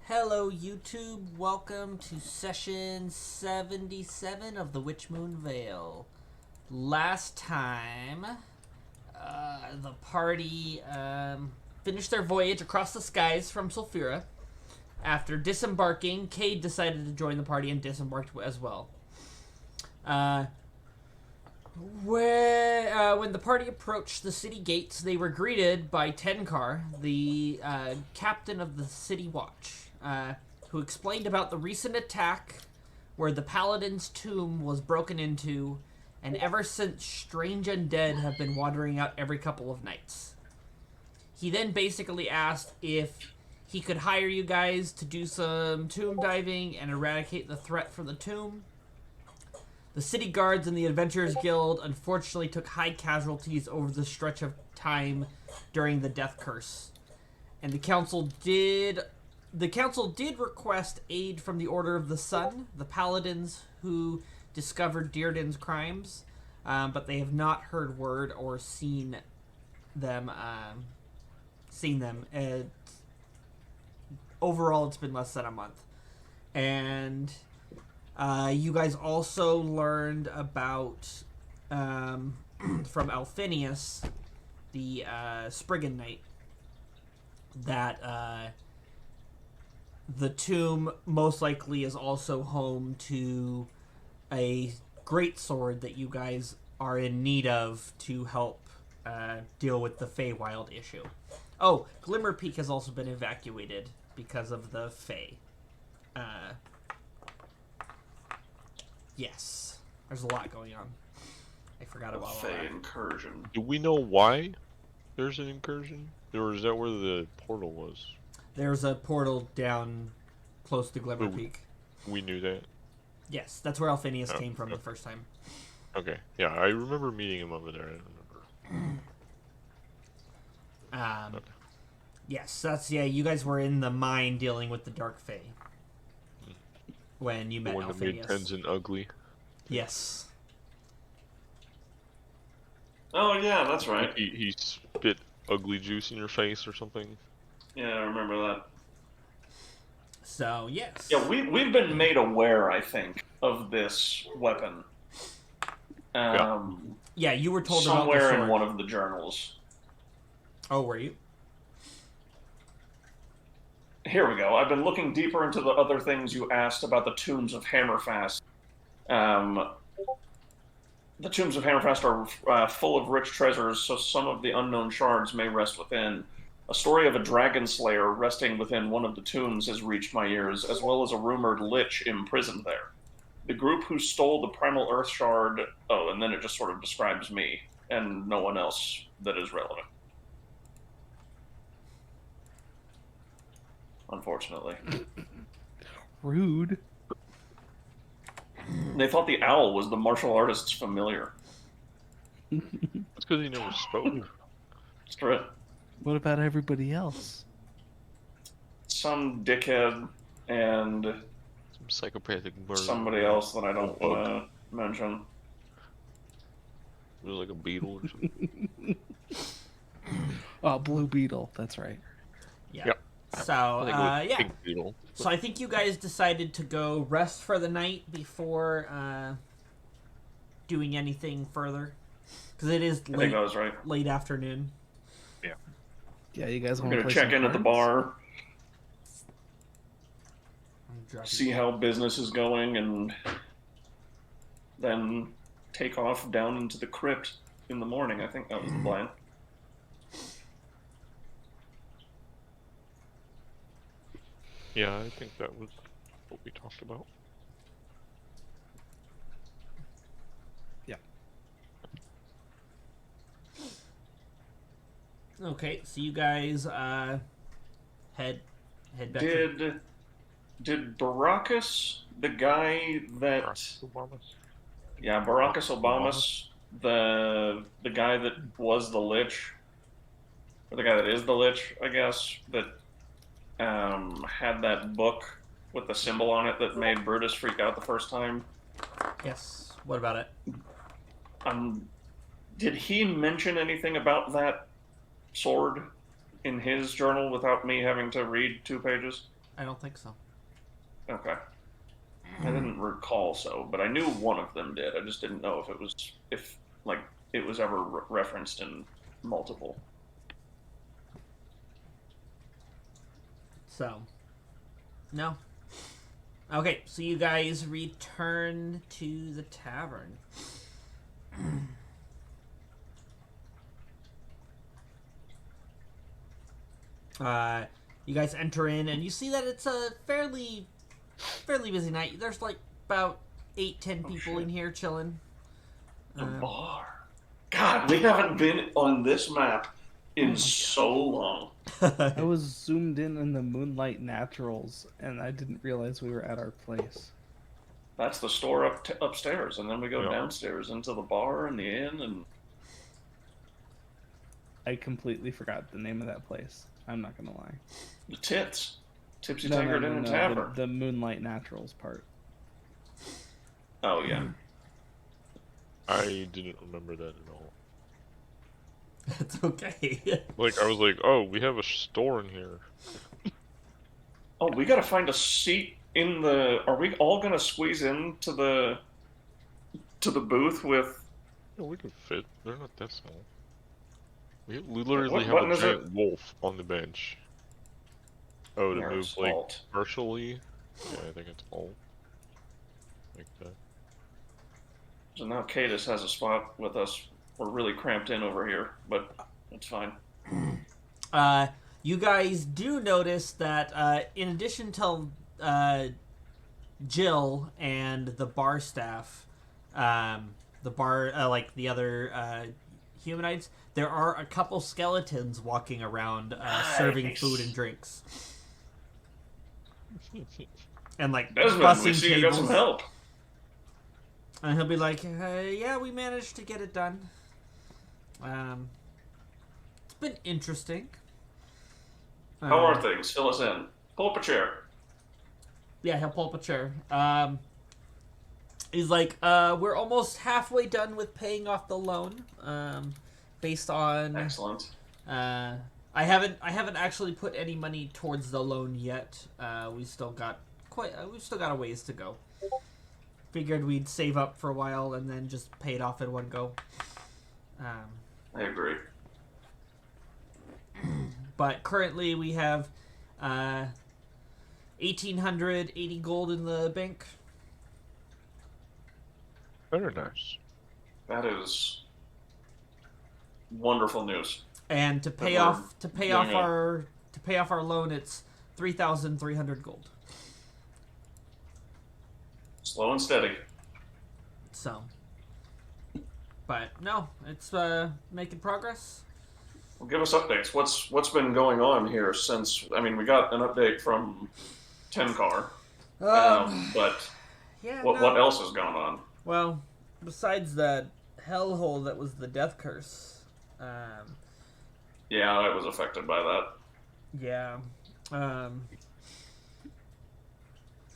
Hello, YouTube. Welcome to session 77 of the Witch Moon Vale. Last time, the party finished their voyage across the skies from Sulfura. After disembarking, Cade decided to join the party and disembarked as well. When the party approached the city gates, they were greeted by Tenkar, the captain of the city watch, who explained about the recent attack where the paladin's tomb was broken into, and ever since, strange undead have been wandering out every couple of nights. He then basically asked if he could hire you guys to do some tomb diving and eradicate the threat from the tomb. The city guards and the Adventurers Guild unfortunately took high casualties over the stretch of time during the Death Curse, and the council did request aid from the Order of the Sun, the paladins who discovered Dearden's crimes, but they have not heard word or seen them. Overall, it's been less than a month, and you guys also learned about from Alphinius, the Spriggan Knight, that the tomb most likely is also home to a great sword that you guys are in need of to help deal with the Feywild issue. Oh, Glimmer Peak has also been evacuated because of the Fey. Yes, there's a lot going on. I forgot about all Fey that. incursion. Do we know why there's an incursion? Or is that where the portal was? There's a portal down close to Glimmer Oh. Peak. We knew that. Yes, that's where Alphinius came from the first time. Okay, yeah, I remember meeting him over there. I don't remember. Okay. Yes, you guys were in the mine dealing with the Dark Fae when you met When the mid Alphinius. Tenzin ugly. Yes. Oh yeah, that's right. He spit ugly juice in your face or something. Yeah, I remember that. So, yes. Yeah, we've been made aware, I think, of this weapon. Yeah, you were told somewhere about the sword. in one of the journals. Oh, were you? Here we go. I've been looking deeper into the other things you asked about the tombs of Hammerfast. The tombs of Hammerfast are full of rich treasures, so some of the unknown shards may rest within. A story of a dragon slayer resting within one of the tombs has reached my ears, as well as a rumored lich imprisoned there. The group who stole the primal earth shard... Oh, and then it just sort of describes me, and no one else that is relevant. Unfortunately. Rude. They thought the owl was the martial artist's familiar. That's because he never spoke. That's correct. What about everybody else? Some dickhead and Some psychopathic bird. somebody else that I don't want to mention. It was like a beetle or something. Oh, Blue Beetle. That's right. Yeah. Yep. So, I think it was yeah. pink beetle. So I think you guys decided to go rest for the night before doing anything further. Because it is I think that was right. late afternoon. Yeah, you guys I'm want to going to play check some in at the cards? bar, see how business is going, and then take off down into the crypt in the morning. I think that was the plan. Yeah, I think that was what we talked about. Yeah. Okay, so you guys head back. Did Baracus, the guy that... Yeah, Baracus Obamas, the guy that was the Lich, or the guy that is the Lich, I guess, that had that book with the symbol on it that made Brutus freak out the first time. Yes. What about it? Did he mention anything about that sword in his journal without me having to read 2 pages? I don't think so. Okay. I didn't recall so, but I knew one of them did. I just didn't know if like it was ever referenced in multiple. So, no. Okay, so you guys return to the tavern. You guys enter in, and you see that it's a fairly busy night. There's like about 8-10 people in here chilling. The bar. God, we haven't been on this map in so long. I was zoomed in the Moonlight Naturals, and I didn't realize we were at our place. That's the store upstairs, and then we go Yeah. downstairs into the bar and the inn, and I completely forgot the name of that place. I'm not gonna lie. the tits. Tipsy No, Tankard Inn and Tavern. the Moonlight Naturals part. Oh, yeah. I didn't remember that at all. It's okay. Like, I was like, oh, we have a store in here. Oh, we gotta find a seat in the... Are we all gonna squeeze into the booth with... Yeah, we can fit. They're not that small. We literally What have button a is giant wolf on the bench. Oh, to move, There's like, Alt. partially? Yeah, I think it's all. Like that. So now Cadis has a spot with us. We're really cramped in over here, but it's fine. You guys do notice that in addition to Jill and the bar staff, the bar like the other humanoids, there are a couple skeletons walking around serving Nice. food and drinks, and like Desmond, we bussing see you got some tables. help. And he'll be like, "Yeah, we managed to get it done. It's been interesting." How are things? Fill us in. Pull up a chair. Yeah, he'll pull up a chair. He's like, we're almost halfway done with paying off the loan. Based on Excellent. I haven't actually put any money towards the loan yet. We've still got a ways to go. Figured we'd save up for a while and then just pay it off in one go. I agree. But currently we have 1,880 gold in the bank. Very nice. That is wonderful news. And to pay But off we're doing our loan, it's 3,300 gold. Slow and steady. So, but no, it's making progress. Well, give us updates. What's been going on here since? I mean, we got an update from Tenkar, but Yeah. what else has gone on? Well, besides that hellhole that was the death curse, Yeah, I was affected by that. yeah,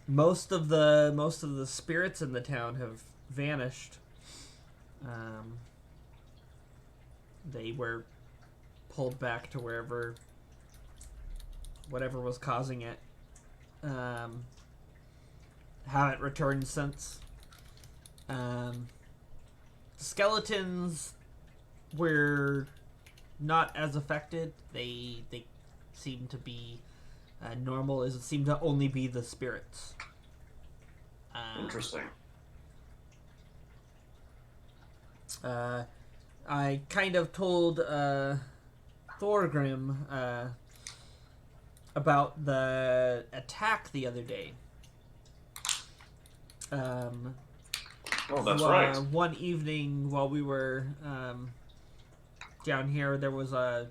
most of the spirits in the town have vanished. They were pulled back to whatever was causing it. Haven't returned since. Skeletons were not as affected. They seem to be normal. It seemed to only be the spirits. Interesting. I kind of told Thorgrim about the attack the other day. Oh, that's right. One evening while we were down here, there was a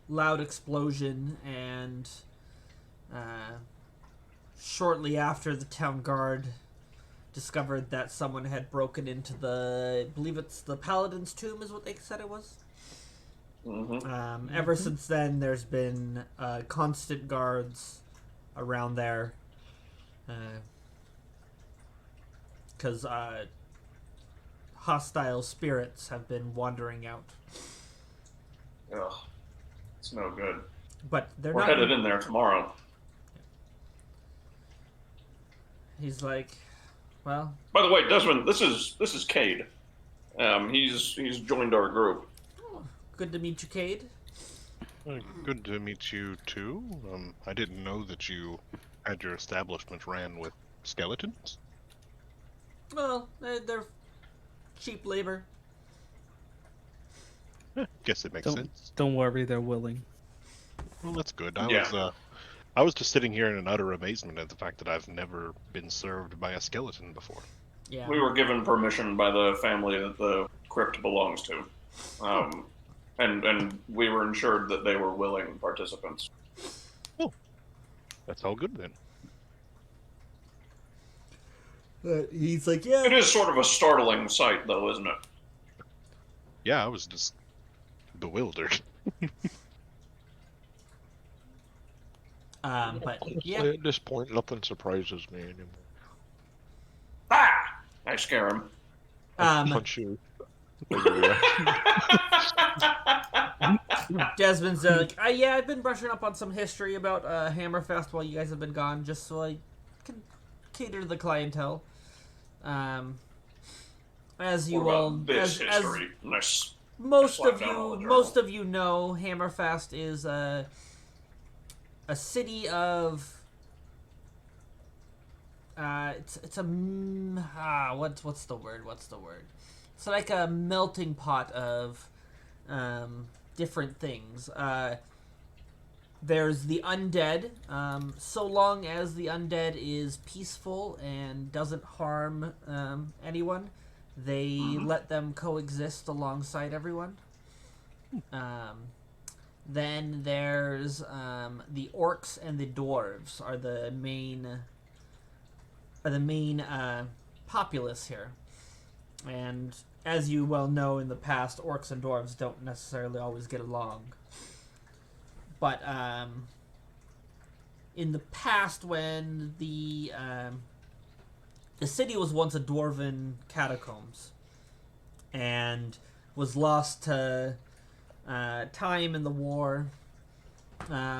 loud explosion, and shortly after, the town guard discovered that someone had broken into I believe it's the Paladin's tomb is what they said it was. Mm-hmm. Ever since then, there's been constant guards around there. Because hostile spirits have been wandering out. Ugh, it's no good. But they're We're not. headed in there tomorrow. He's like, well, By the way, Desmond, this is Cade. He's joined our group. oh, good to meet you, Cade. Good to meet you too. I didn't know that you had your establishment ran with skeletons. Well, they're cheap labor. Guess it makes sense. Don't worry, they're willing. Well, that's good. Yeah. I was just sitting here in utter amazement at the fact that I've never been served by a skeleton before. Yeah. We were given permission by the family that the crypt belongs to, and we were ensured that they were willing participants. That's all good then. He's like, yeah. It is sort of a startling sight, though, isn't it? Yeah, I was just bewildered. But yeah. At this point, nothing surprises me anymore. Ah! I scare him. Punch you. Like, Desmond's like, yeah, I've been brushing up on some history about Hammerfest while you guys have been gone, just so I can cater to the clientele. As you What all, about this as history? Nice. most Slap of down on the you, journal. most of you know, Hammerfest is a city of. It's a what's the word? It's like a melting pot of different things. There's the undead. So long as the undead is peaceful and doesn't harm anyone, they let them coexist alongside everyone. Then there's the orcs and the dwarves are the main populace here. And as you well know, in the past, orcs and dwarves don't necessarily always get along. But in the past, when the city was once a dwarven catacombs and was lost to time in the war,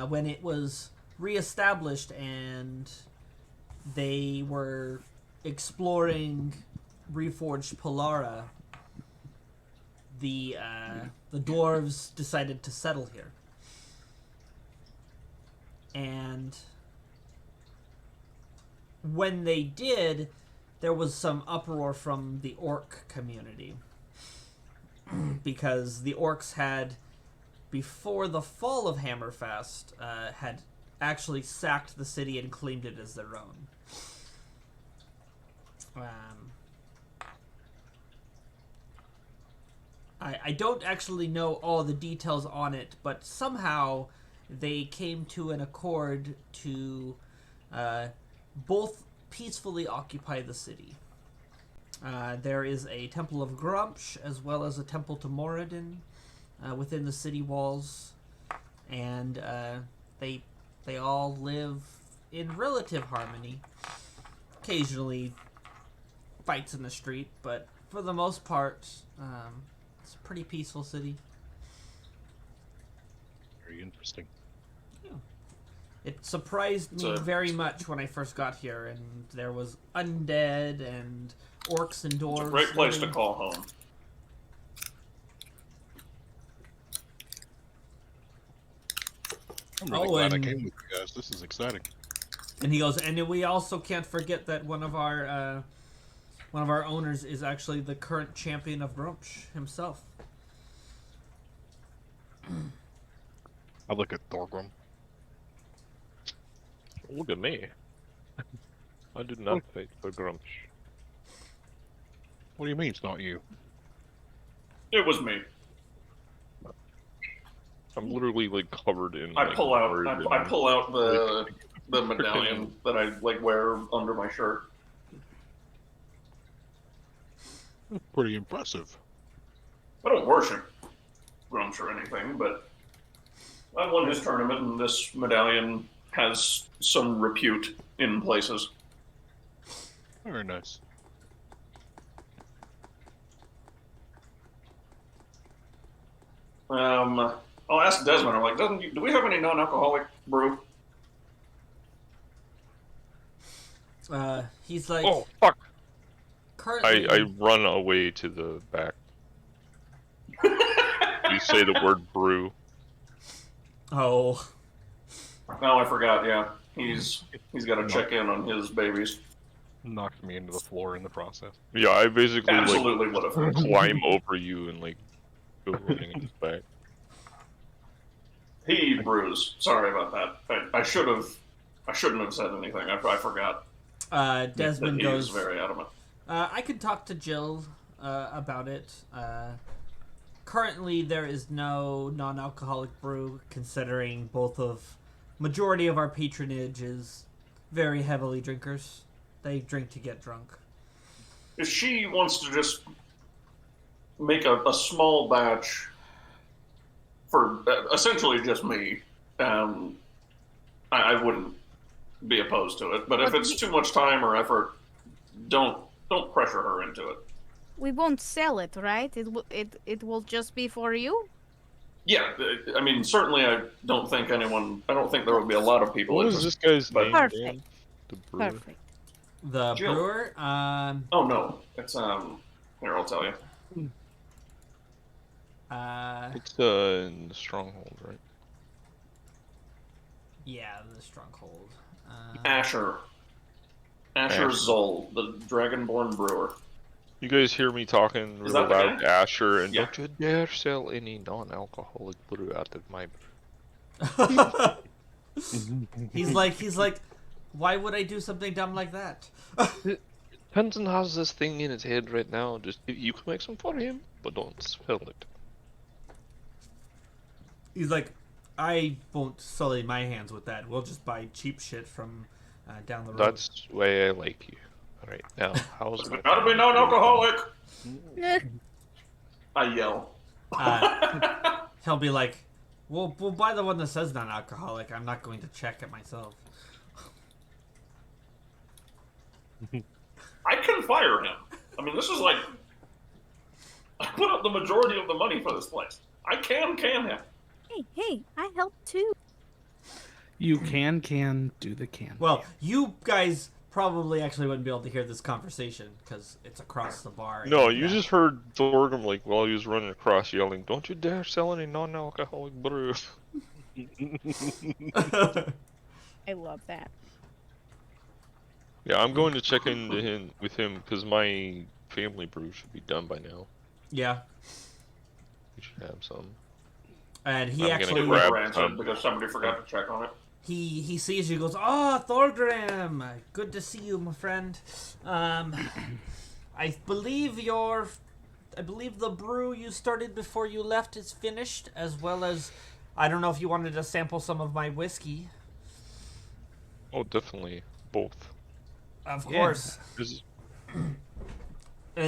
when it was reestablished and they were exploring reforged Polara, the dwarves decided to settle here. And when they did, there was some uproar from the orc community. Because the orcs had, before the fall of Hammerfest, had actually sacked the city and claimed it as their own. I don't actually know all the details on it, but somehow they came to an accord to both peacefully occupy the city. There is a Temple of Grumsh as well as a Temple to Moradin within the city walls, and they all live in relative harmony. Occasionally fights in the street, but for the most part, it's a pretty peaceful city. Very interesting. It surprised me very much when I first got here, and there was undead and orcs and dwarves. It's a great place to living. call home. I'm really Oh, glad I and- came with you guys. This is exciting. And he goes, and we also can't forget that one of our owners is actually the current champion of Grumsh himself. I look at Thorgrim. Look at me. I did not fight for Grumsh. What do you mean it's not you? It was me. I'm literally like covered in. I like, pull out. mud I and- pull out the medallion that I like wear under my shirt. Pretty impressive. I don't worship Grumsh or anything, but I won his tournament, and this medallion has some repute in places. Very nice. I'll ask Desmond. I'm like, do we have any non-alcoholic brew? He's like, Oh fuck! currently. I run away to the back. You say the word brew. Oh. No, I forgot. Yeah, he's got to check in on his babies. Knocked me into the floor in the process. Yeah, I basically Absolutely would have. like climb over you and like go running in his back. He brews. Sorry about that. I should have. I shouldn't have said anything. I forgot. Desmond He was goes, very adamant. I could talk to Jill about it. Currently, there is no non-alcoholic brew, considering both of majority of our patronage is very heavily drinkers. They drink to get drunk. If she wants to just make a small batch for essentially just me, I wouldn't be opposed to it. But if it's too much time or effort, don't pressure her into it. We won't sell it, right? It will just be for you. Yeah, I mean, certainly, I don't think there would be a lot of people. What was this guy's but- name? Perfect. Dan? The brewer. Perfect. The Jill. brewer, Oh no, it's Here, I'll tell you. It's in the stronghold, right? yeah, the stronghold. Asher Asher. Zoll, the Dragonborn brewer. You guys hear me talking Is really that the loud guy? to Asher, and Yeah. don't you dare sell any non-alcoholic brew out of my brew. he's like, why would I do something dumb like that? Penton has this thing in his head right now. Just you can make some for him, but don't spill it. He's like, I won't sully my hands with that. We'll just buy cheap shit from down the road. That's the way I like you. All right, now how's It's my gotta be non-alcoholic. I yell. He'll be like, we'll buy the one that says non-alcoholic. I'm not going to check it myself. I can fire him. I mean, this is like I put up the majority of the money for this place. I can him. Hey, I help too. You can do the can. Well, you guys probably actually wouldn't be able to hear this conversation because it's across the bar. No, and you that- just heard Thorgrim like while he was running across yelling, "Don't you dare sell any non-alcoholic brew!" I love that. Yeah, I'm going to check into him with him because my family brew should be done by now. Yeah, We should have some. and he I'm gonna actually grab Granted, some. because somebody forgot to check on it. he sees you, goes, "Oh, Thorgrim, good to see you, my friend. I believe the brew you started before you left is finished, as well as I don't know if you wanted to sample some of my whiskey. Oh, definitely both. Of Yeah. course." Is And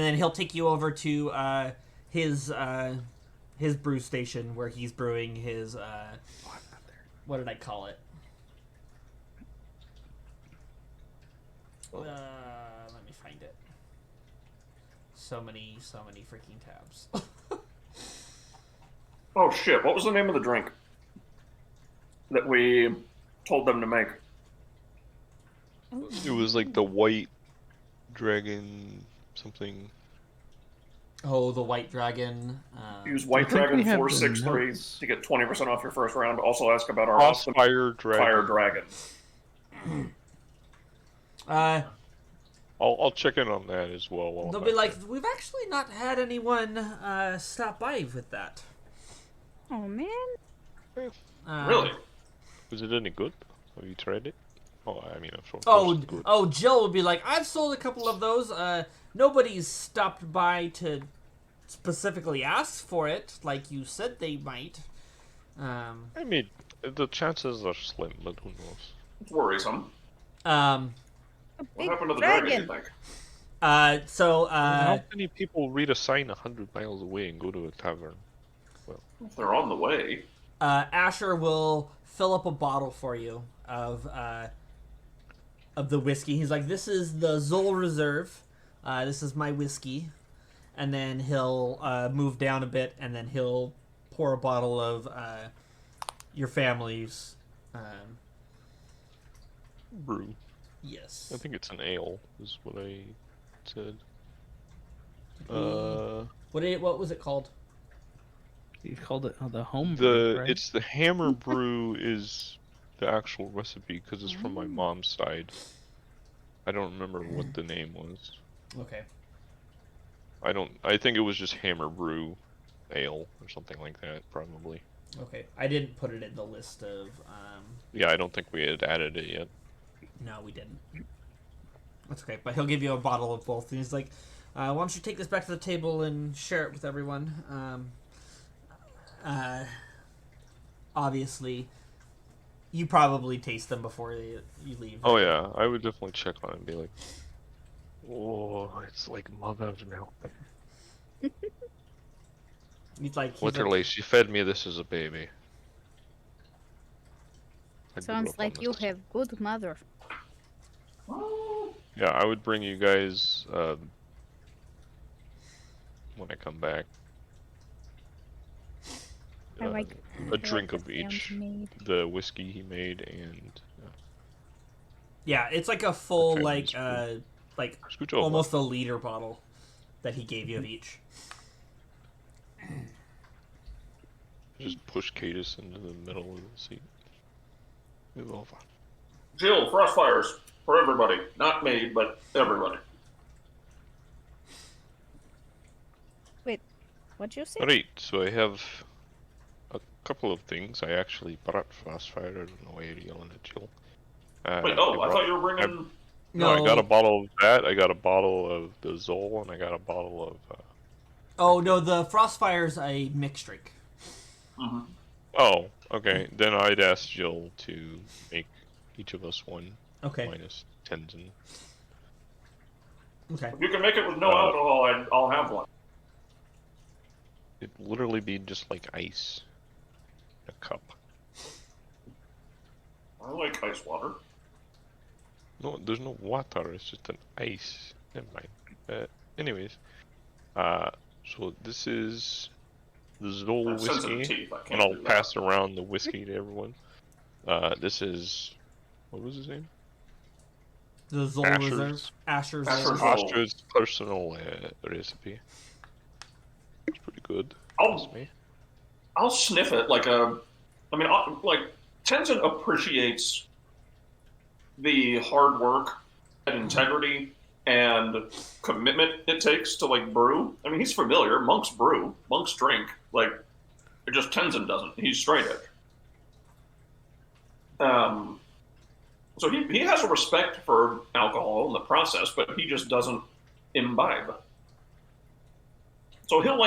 then he'll take you over to his brew station where he's brewing his what did I call it? Let me find it. So many freaking tabs. Oh shit! What was the name of the drink that we told them to make? it was like the white dragon something. Oh, the White Dragon. Use White I think we Dragon have the 463 notes. to get 20% off your first round. Also ask about our awesome Crossfire dragon. Fire Dragon. I'll check in on that as well. While They'll I'm be back like, there. we've actually not had anyone stop by with that. Oh man. Really? Was it any good? Have you tried it? Oh, I mean, I'm sure. Oh, Jill would be like, I've sold a couple of those. Nobody's stopped by to specifically ask for it, like you said they might. I mean, the chances are slim, but who knows? It's worrisome. A What big happened to the dragon. dragon, you think? How many people read a sign 100 miles away and go to a tavern? If they're on the way. Asher will fill up a bottle for you of the whiskey. He's like, this is the Zoll Reserve. This is my whiskey. And then he'll move down a bit, and then he'll pour a bottle of your family's. Brew. Yes. I think it's an ale, is what I said. What was it called? You called it the home brew, right? It's the hammer brew is the actual recipe because it's from my Oh. mom's side. I don't remember what the name was. Okay. I think it was just hammer brew ale or something like that, probably. Okay. I didn't put it in the list of. Yeah, I don't think we had added it yet. No, we didn't. That's okay. But he'll give you a bottle of both, and he's like, "Why don't you take this back to the table and share it with everyone?" Obviously, you probably taste them before you leave. Oh yeah, I would definitely check on it and be like, "Oh, it's like mother's milk." He's Literally, she fed me this as a baby. I grew Sounds up on like you this. have good mother. Yeah, I would bring you guys when I come back. I like A drink the of each. sounds made. The whiskey he made and Yeah, it's like a full Okay, like scooch over. almost a liter bottle that he gave you of each. Just push Cadus into the middle of the seat. Move over. Jill, Frostfires for everybody. Not me, but everybody. What'd you say? Alright, so I have a couple of things. I actually brought Frostfire. I don't know why you're yelling at Jill. Wait, I thought you were bringing... No, I got a bottle of that, I got a bottle of the Zol, and I got a bottle of... Oh no, the Frostfire's a mixed drink. Mm-hmm. Oh, okay. Then I'd ask Jill to make each of us one. Okay. Minus Tenzin. Okay. If you can make it with no alcohol, I'll have one. It'd literally be just like ice. In a cup. I like ice water. No, there's no water, it's just an ice. Never mind. Anyways. So this is the Zol Sensitive whiskey. teeth. I can't And I'll do that. pass around the whiskey to everyone. This is... What was his name? The Zol Asher's. Reserve. Asher's Asher's Zol. Zol. Astra's personal recipe. It's pretty good. I'll- Me. I'll sniff it like Tenzin appreciates the hard work and integrity and commitment it takes to like brew. I mean, he's familiar. Monks brew. Monks drink. Like, it just Tenzin doesn't. He's straight edge. So he has a respect for alcohol in the process, but he just doesn't imbibe. So he'll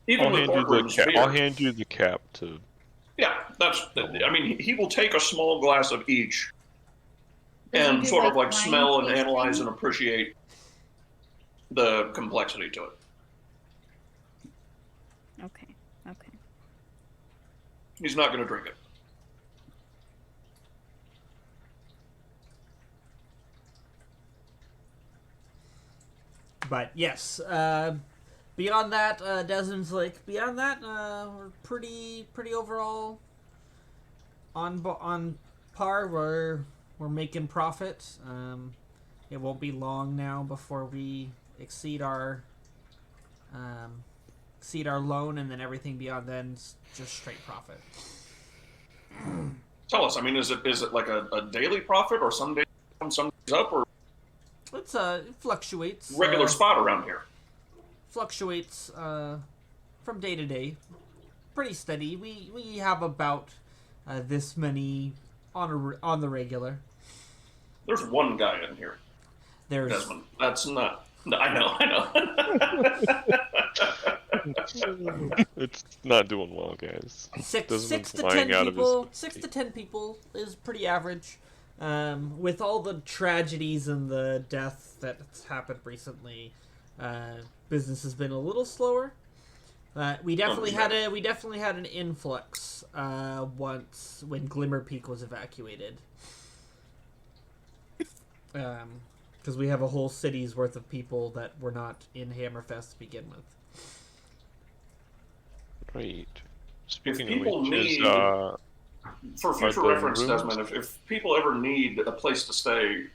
even with boardrooms beer. I'll hand you the cap to. Yeah, I mean, he will take a small glass of each Does he and do, sort of like, like wine smell and tasting? analyze and appreciate the complexity to it. Okay. He's not going to drink it. But yes, beyond that, Desmond's like, beyond that, we're pretty overall on par. We're making profit. It won't be long now before we exceed our loan, and then everything beyond then's just straight profit. Tell us. I mean, is it like a daily profit, or some days down, some days up, or It fluctuates. regular spot around here? Fluctuates from day to day. Pretty steady. We have about this many on the regular. There's one guy in here, There's Desmond. That's not. No, I know. It's not doing well, guys. six Desmond's to lying 10 out of his people. seat. 6 to 10 people is pretty average. With all the tragedies and the death that's happened recently, business has been a little slower. We definitely had an influx once when Glimmer Peak was evacuated. Because we have a whole city's worth of people that were not in Hammerfest to begin with. Right. Speaking of people which, need- For future the reference, rooms? Desmond, if people ever need a place to stay,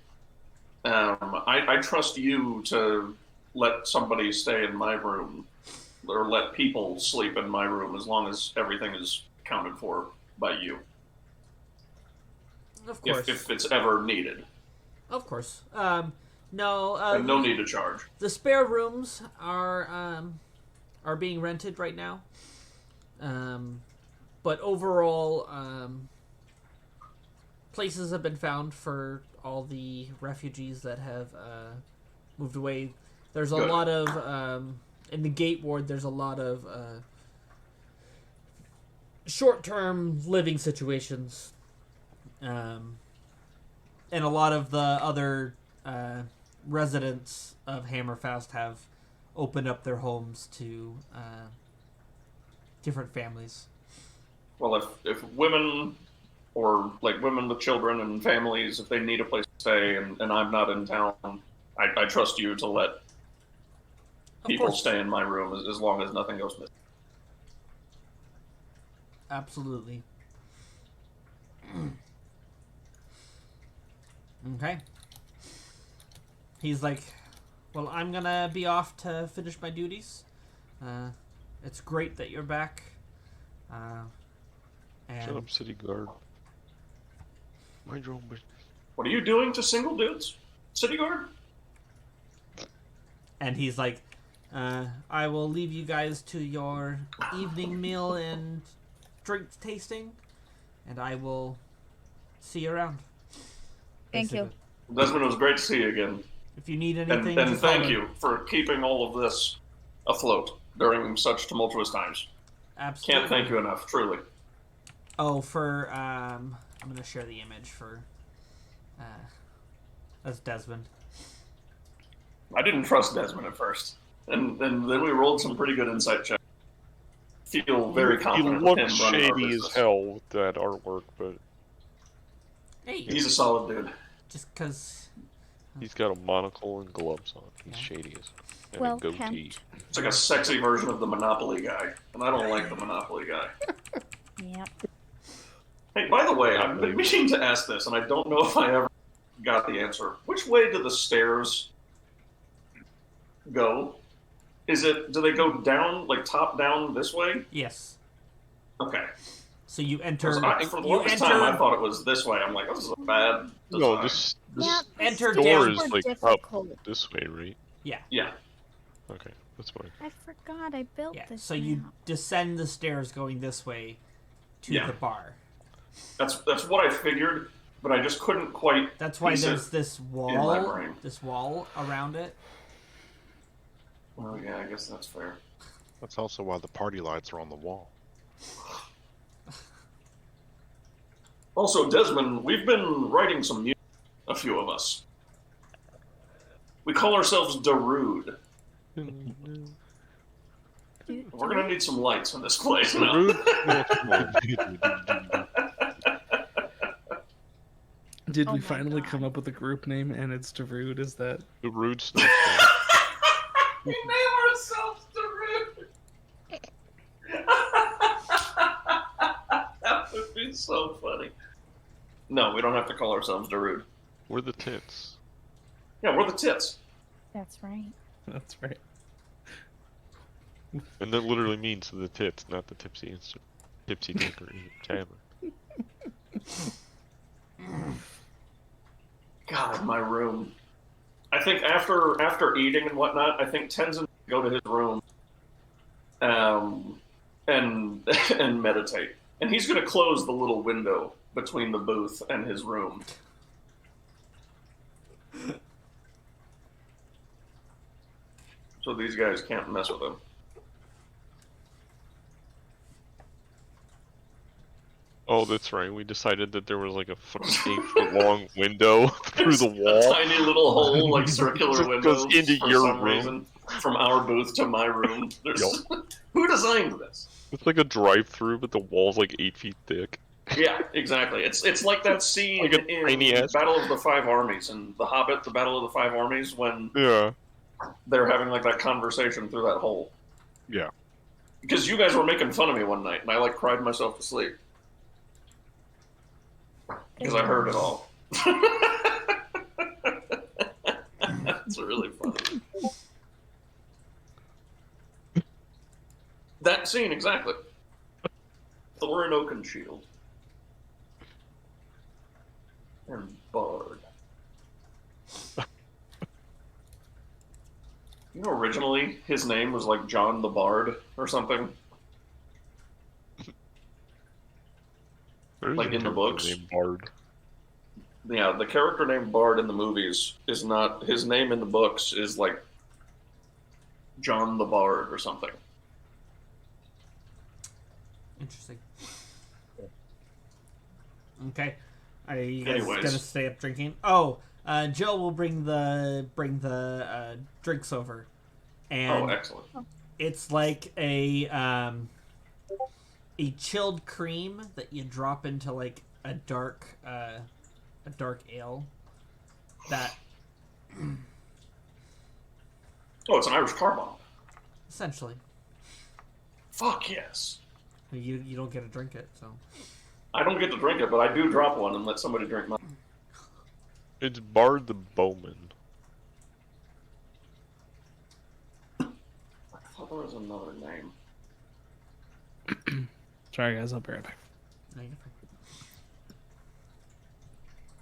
I trust you to let somebody stay in my room, or let people sleep in my room, as long as everything is accounted for by you. Of course. If it's ever needed. Of course. No. And no need to charge. The spare rooms are being rented right now. But overall, places have been found for all the refugees that have moved away. There's a Good. lot of in the gate ward. There's a lot of short-term living situations, and a lot of the other residents of Hammerfast have opened up their homes to different families. Well, if women, or like women with children and families, if they need a place to stay and I'm not in town, I trust you to let people course. stay in my room as long as nothing goes missing. Absolutely. Okay. He's like, well, I'm gonna be off to finish my duties. It's great that you're back. Shut And up, city guard. Mind your own business. What are you doing to single dudes? City guard? and he's like, I will leave you guys to your evening meal and drink tasting, and I will see you around. Thank you. Basically. Desmond, it was great to see you again. If you need And anything, just thank holler. you for keeping all of this afloat during such tumultuous times. Absolutely. Can't thank you enough, truly. Oh, for I'm gonna share the image for that's Desmond. I didn't trust Desmond at first. And then we rolled some pretty good insight checks. Feel very He confident with him looks running our shady as business. hell with that artwork, but Hey, He's a solid dude. just because he's got a monocle and gloves on. He's shady as and Well a goatee. kempt. It's like a sexy version of the Monopoly guy. And I don't like the Monopoly guy. Yep. Hey, by the way, I've been meaning to ask this, and I don't know if I ever got the answer. Which way do the stairs go? Do they go down, like top down this way? yes. Okay. So you enter. For the You longest time, I enter. thought it was this way. I'm like, this is a bad design. No, this Yeah, Enter the down. stairs door is were like difficult. up this way, right? Yeah. Yeah. Okay, that's fine. I forgot I built Yeah. this. So you map. descend the stairs going this way to Yeah. the bar. That's what I figured, but I just couldn't quite. That's why piece it there's this in my wall. brain. This wall around it. Well, yeah, I guess that's fair. That's also why the party lights are on the wall. Also, Desmond, we've been writing some music, a few of us. We call ourselves Darude. We're gonna need some lights in this place now. Rude? No, come on. Did Oh we my finally God. come up with a group name and it's Darude? Is that The rude snowstorm. We name ourselves Darude. That would be so funny. No, we don't have to call ourselves Darude. We're the tits. Yeah, we're the tits. That's right. that's right? And that literally means the tits, not the tipsy dickery tavern. God, my room. I think after eating and whatnot, I think Tenzin go to his room, and and meditate. And he's gonna close the little window between the booth and his room. So these guys can't mess with him. Oh, that's right. We decided that there was like a fucking 8-foot long window through the A wall. tiny little hole, like circular Just window, goes into for your some room. reason, from our booth to my room. Who designed this? It's like a drive-through, but the wall's like 8 feet thick. Yeah, exactly. It's like that scene Like a in tiny-ass- Battle of the Five Armies and The Hobbit, the Battle of the Five Armies, when Yeah. they're having like that conversation through that hole. Yeah. Because you guys were making fun of me one night, and I like cried myself to sleep. because I heard it all. That's really funny. That scene, exactly. Thor and Oakenshield. And Bard. You know, originally his name was like John the Bard or something. There is Like a in the character books? named Bard. Yeah, the character named Bard in the movies is not his name in the books is like John the Bard or something. Interesting. Okay. Are you guys Anyways. gonna stay up drinking? Oh, Jill will bring the drinks over, and Oh, excellent. it's like a chilled cream that you drop into like a dark ale. That Oh, it's an Irish car bomb. essentially Fuck yes. you don't get to drink it, so I don't get to drink it, but I do drop one and let somebody drink mine. It's Bard the Bowman. I thought there was another name. Sorry, guys. I'll be right back. no, you're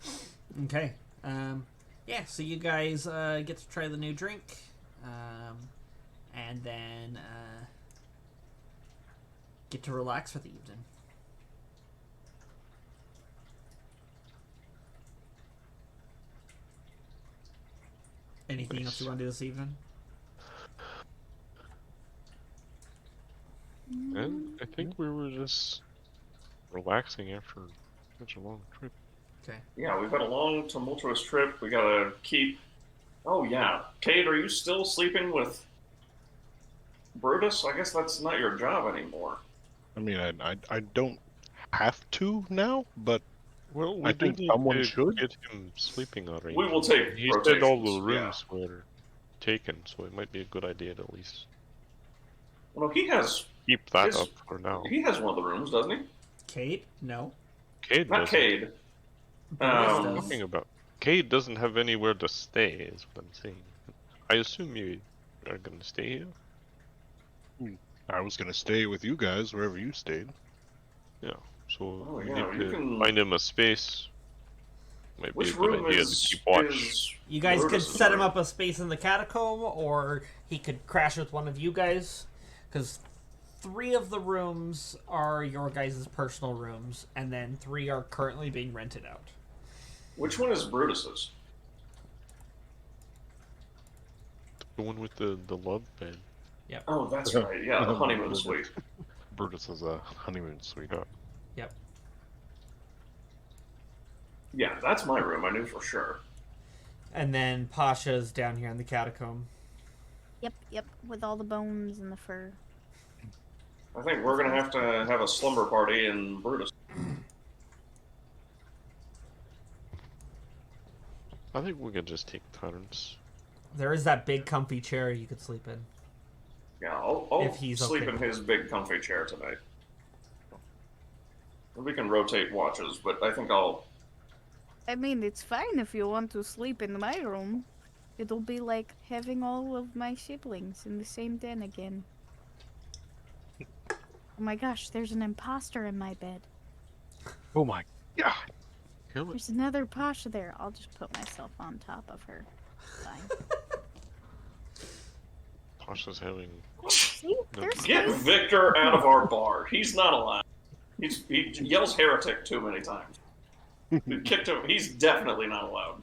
fine. Okay. Yeah. So you guys get to try the new drink, and then get to relax for the evening. Anything else you want to do this evening? And I think we were just relaxing after such a long trip. Okay. Yeah, we've had a long, tumultuous trip. We gotta keep. Oh, yeah. Cade, are you still sleeping with Brutus? I guess that's not your job anymore. I mean, I don't have to now, but Well, we I do think need someone to should. get him sleeping already. We will take He said all the rotations, rooms were taken, so it might be a good idea to at least Well, he has keep that His- up for now. he has one of the rooms, doesn't he? Kate? No. Cade Not doesn't. Cade. Brutus What are you does. talking about? Cade doesn't have anywhere to stay, is what I'm saying. I assume you are gonna stay here. I was gonna stay with you guys wherever you stayed. Yeah. So Oh, we yeah, need you to can- find him a space. Might be Which a good room idea to is, keep watch. is You guys could Brutus's set him room? up a space in the catacomb, or he could crash with one of you guys. Because 3 of the rooms are your guys' personal rooms, and then 3 are currently being rented out. Which one is Brutus's? The one with the love bed. Oh, that's right. Yeah, the honeymoon suite. Brutus is a honeymoon suite. Yep. Yeah, that's my room. I knew for sure. And then Pasha's down here in the catacomb. Yep, with all the bones and the fur. I think we're gonna have to have a slumber party in Brutus. I think we could just take turns. There is that big comfy chair you could sleep in. Yeah, I'll If he's sleep okay. in his big comfy chair tonight. We can rotate watches, but I think I'll. I mean, it's fine if you want to sleep in my room. It'll be like having all of my siblings in the same den again. Oh my gosh, there's an imposter in my bed. Oh my god! Kill it. There's another Pasha there. I'll just put myself on top of her. Fine. Pasha's having. See? There's Get space. Victor out of our bar. He's not allowed. He yells heretic too many times. We kicked him. He's definitely not allowed.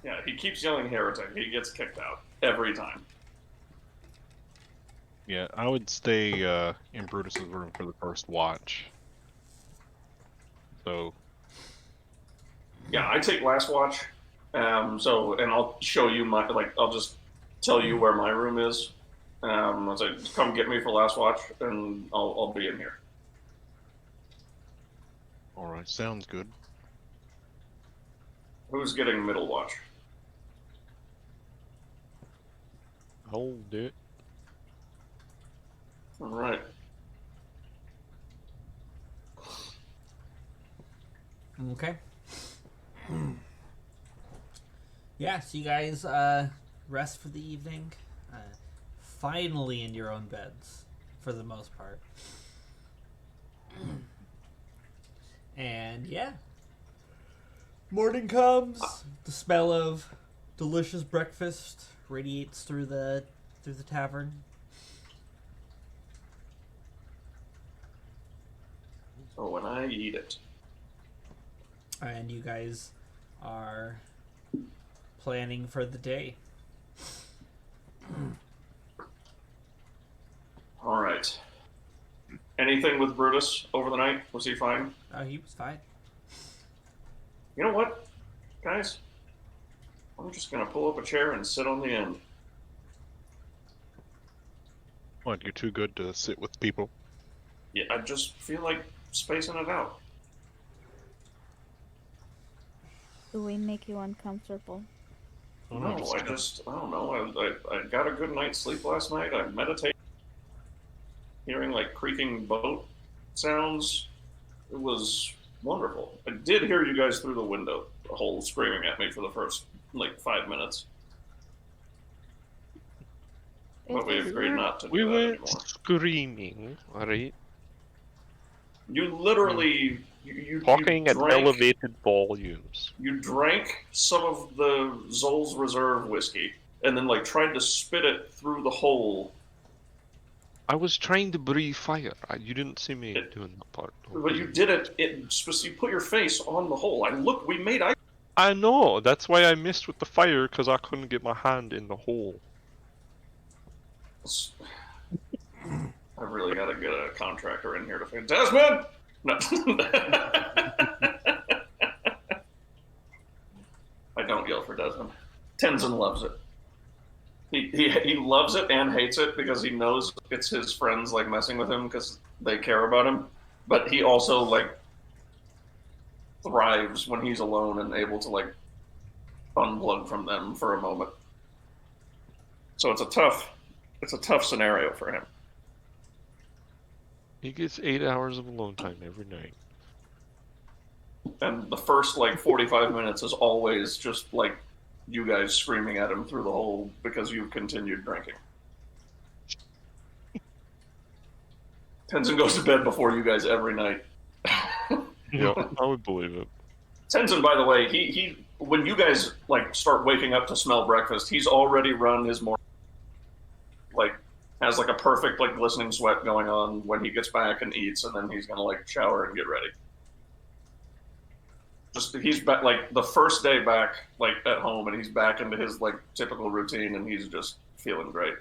Yeah, he keeps yelling heretic. He gets kicked out every time. Yeah, I would stay in Brutus's room for the first watch. So Yeah, I take last watch. So, and I'll show you my, I'll just tell you where my room is. I'll say, come get me for last watch, and I'll be in here. all right, sounds good. Who's getting middle watch? I'll do it. All right. Okay. Yeah, so you guys rest for the evening. Finally in your own beds, for the most part. And yeah. Morning comes. The smell of delicious breakfast radiates through the tavern. So when I eat it. And you guys are planning for the day. All right. Anything with Brutus over the night? Was he fine? Oh, he was fine. You know what, guys? I'm just gonna pull up a chair and sit on the end. What, you're too good to sit with people? Yeah, I just feel like spacing it out. Do we make you uncomfortable? No, I don't know. I got a good night's sleep last night. I meditated, hearing like creaking boat sounds. It was wonderful. I did hear you guys through the window, the hole screaming at me for the first like 5 minutes. But we agreed not to do We that were anymore. screaming, alright? You literally you Talking you at drank, elevated volumes. You drank some of the Zoll's Reserve whiskey and then like tried to spit it through the hole. I was trying to breathe fire. You didn't see me doing that part. But you did it. You put your face on the hole. I looked. We made eye. I know. That's why I missed with the fire, because I couldn't get my hand in the hole. I really got to get a contractor in here to fix Desmond. No. I don't yell for Desmond. Tenzin loves it. He loves it and hates it because he knows it's his friends like messing with him because they care about him. But he also like thrives when he's alone and able to like unplug from them for a moment. So it's a tough scenario for him. He gets 8 hours of alone time every night. And the first like 45 minutes is always just like you guys screaming at him through the hole because you've continued drinking. Tenzin goes to bed before you guys every night. Yeah, I would believe it. Tenzin, by the way, he when you guys like start waking up to smell breakfast, he's already run his morning, like has like a perfect like glistening sweat going on when he gets back and eats, and then he's gonna like shower and get ready. Just he's back like the first day back like at home, and he's back into his like typical routine, and he's just feeling great.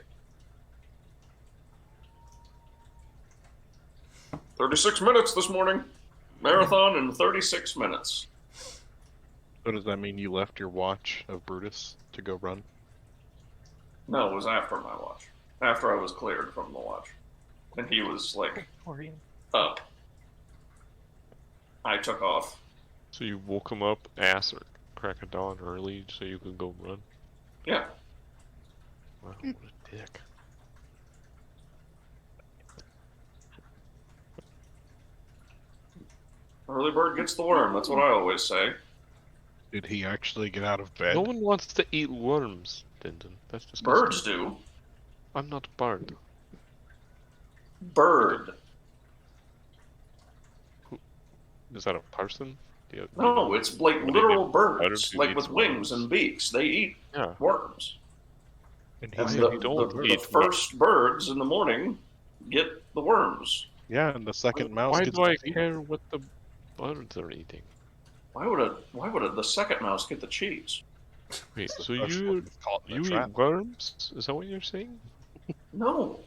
36 minutes this morning. Marathon in 36 minutes. So does that mean you left your watch of Brutus to go run? No, it was after my watch. After I was cleared from the watch. And he was like up. I took off. So you woke him up ass or crack of dawn early so you could go run? Yeah. Wow, what a dick. Early bird gets the worm. That's what I always say. Did he actually get out of bed? No one wants to eat worms, Dindon. That's just Birds do. I'm not a bird. Bird. Is that a person? No, it's like literal birds, like with wings and beaks. They eat worms. And And said the first birds in the morning get the worms. Yeah, and the second mouse Why gets do I the care what the birds are eating? Why would the second mouse get the cheese? Wait, The so first one gets caught in a you trap. eat worms? Is that what you're saying? No,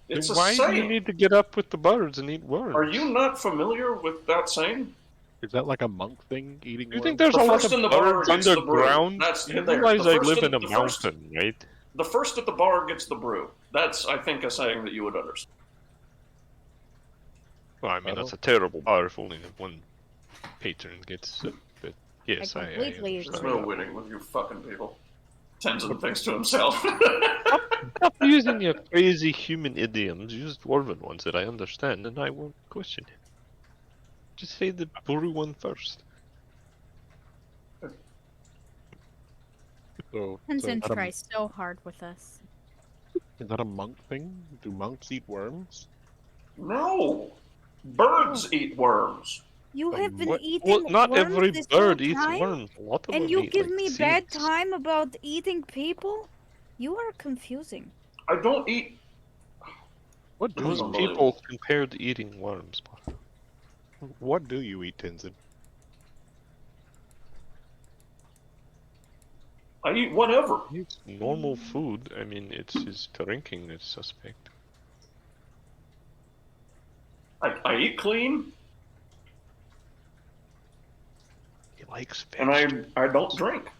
it's Then a why saying. do you need to get up with the birds and eat worms? Are you not familiar with that saying? Is that like a monk thing, eating You worms? think there's The a lot first in of the bar birds gets the brew. underground? That's You in there. realize The I first live in- in a the first- mountain, right? The first at the bar gets the brew. That's, I think, a saying that you would understand. Well, I mean, Oh. that's a terrible bar if only one patron gets it. But yes, I completely There's understand. no winning with you fucking people. Tenzin thinks to himself. Stop using your crazy human idioms. Use dwarven ones that I understand, and I won't question it. Just say the brew one first. So, Tencent is that, tries so hard with us. is that a monk thing? Do monks eat worms? No! Birds eat worms. You have been What? eating Well, not worms every this bird whole eats time, worms. A lot of and them you eat give like me bad seeds. time about eating people? You are confusing. I don't eat. What This do is you Most eat? unbelievable. people compared to eating worms. What do you eat, Tenzin? I eat whatever. It's normal food. I mean, it's his drinking that's suspect. I eat clean, He likes and vegetables. I don't drink.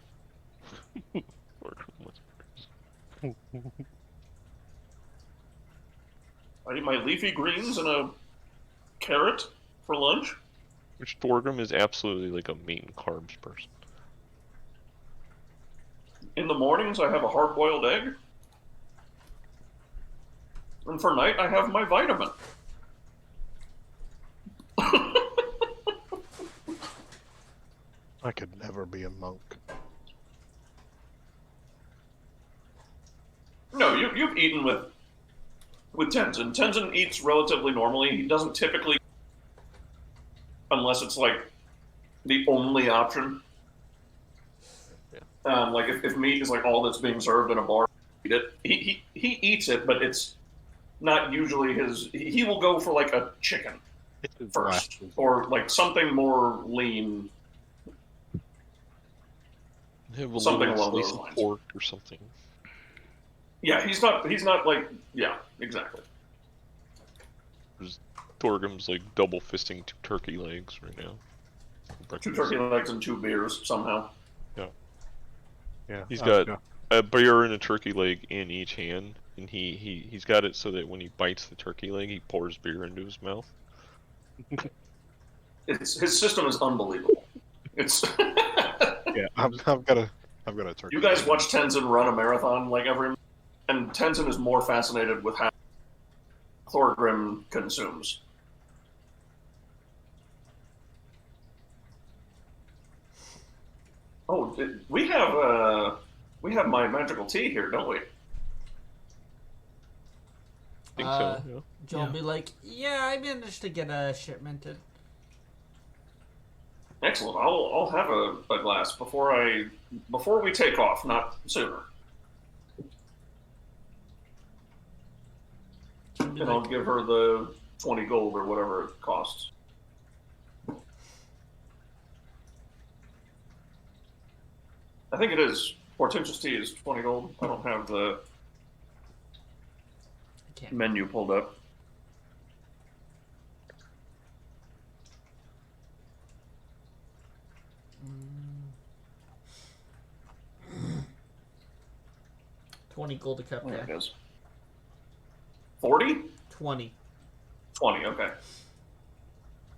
I eat my leafy greens and a carrot for lunch. Which Thorgrim is absolutely like a meat and carbs person. In the mornings, I have a hard-boiled egg. And for night, I have my vitamin. I could never be a monk. No, you've eaten with Tenzin. Tenzin eats relatively normally. He doesn't typically, unless it's like the only option. Like if meat is like all that's being served in a bar, eat it. He eats it, but it's not usually his. He will go for like a chicken It's his first, last or like something more lean, Have a something little along slice those of lines. pork or something. Yeah, he's not like, yeah, exactly. Thorgrim's like double fisting 2 turkey legs right now. Two turkey legs and 2 beers somehow. Yeah. He's I've got a beer and a turkey leg in each hand, and he's got it so that when he bites the turkey leg, he pours beer into his mouth. His system is unbelievable. It's yeah. I've got a turkey. you guys leg. watch Tenzin run a marathon like every, and Tenzin is more fascinated with how Thorgrim consumes. Oh, we have my magical tea here, don't we? I think so. Yeah. Joe will be like, yeah, I managed to get a shipment in. Excellent. I'll have a glass before we take off, not sooner. And I'll give her the 20 gold or whatever it costs. I think it is. Portentous tea is 20 gold. I don't have the menu pulled up. Mm. 20 gold a cup, There yeah. it is. 40? 20. 20, okay.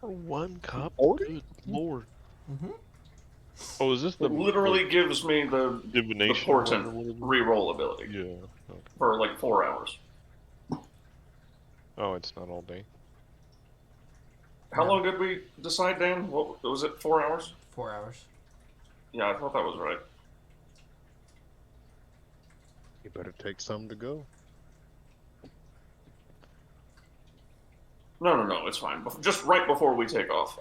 For 1 cup? 40? Good lord. Mm-hmm. Oh, is this It the literally gives me the divination portent one or whatever? reroll ability Yeah. Okay. for like 4 hours. Oh, it's not all day. How No. long did we decide, Dan? What was it? 4 hours? 4 hours. Yeah, I thought that was right. You better take some to go. No, it's fine. Just right before we take off,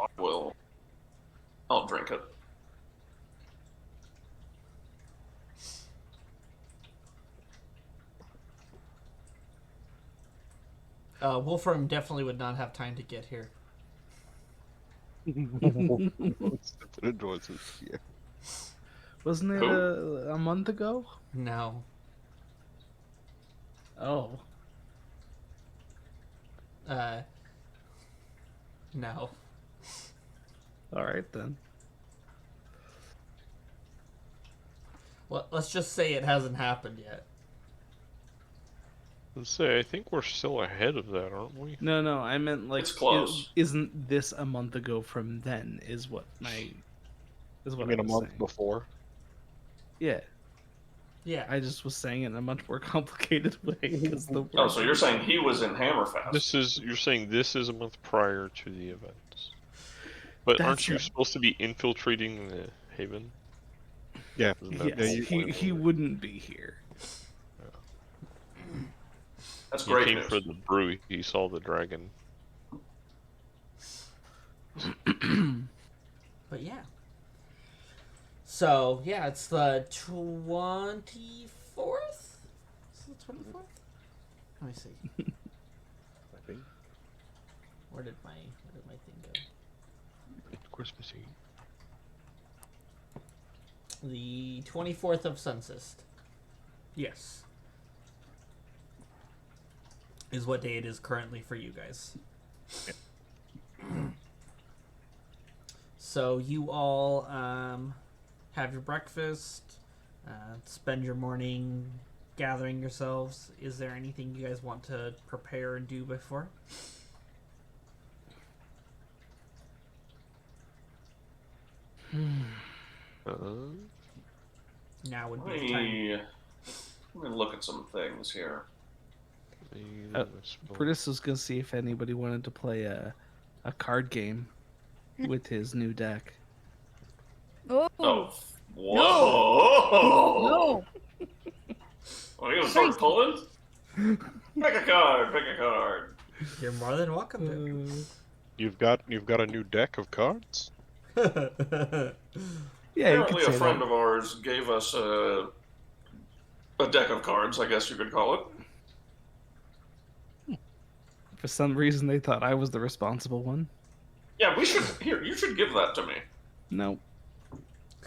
I'll drink it. Wolfram definitely would not have time to get here. Wasn't it Who? a month ago? No. Oh. No. All right then. Well, let's just say it hasn't happened yet. Let's say, I think we're still ahead of that, aren't we? No, I meant like It's close. Isn't this a month ago from then? Is what I I mean, a was month saying. before. Yeah, Yeah. I just was saying it in a much more complicated way because the Oh, so you're saying he was in Hammerfest? You're saying this is a month prior to the events. But aren't That's you it. supposed to be infiltrating the Haven? Yeah. Isn't that Yes, the whole point he of it? wouldn't be here. That's He great came news. for the brew. He saw the dragon. But yeah. So yeah, it's the 24th. Is it the 24th? Let me see. I think Where did my thing go? It's Christmas Eve. The 24th of Census. Yes. Is what day it is currently for you guys. So you all have your breakfast, spend your morning gathering yourselves. Is there anything you guys want to prepare and do before? Now would be the time. Let me look at some things here. Brutus was gonna see if anybody wanted to play a card game with his new deck. Oh, Oh, whoa! no! Are you gonna start pulling? Pick a card. Pick a card. You're more than welcome you've got a new deck of cards. to. Yeah, you could Apparently, say a friend that. of ours gave us a deck of cards. I guess you could call it. For some reason, they thought I was the responsible one. Yeah, we should. Here, you should give that to me. No.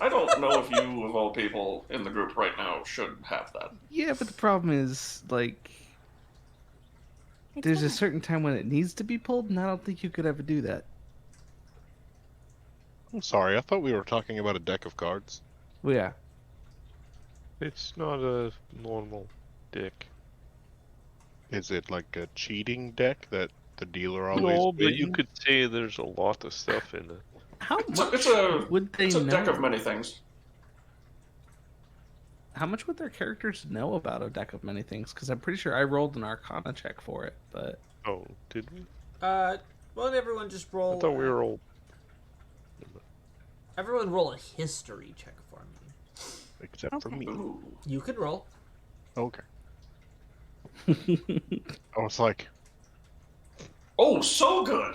I don't know if you, of all people in the group right now, should have that. Yeah, but the problem is, like, It's there's a fine. certain time when it needs to be pulled, and I don't think you could ever do that. I'm sorry, I thought we were talking about a deck of cards. Well, yeah. It's not a normal dick. Is it like a cheating deck that the dealer always No, but you wins? could say there's a lot of stuff in it. How It's much a would they it's a know? deck of many things. How much would their characters know about a deck of many things? Because I'm pretty sure I rolled an Arcana check for it, but Oh, did we? Well, everyone just roll. I thought we were all. Everyone roll a history check for me. Except for Okay. me. Ooh. You could roll. Okay. I was like, Oh, so good.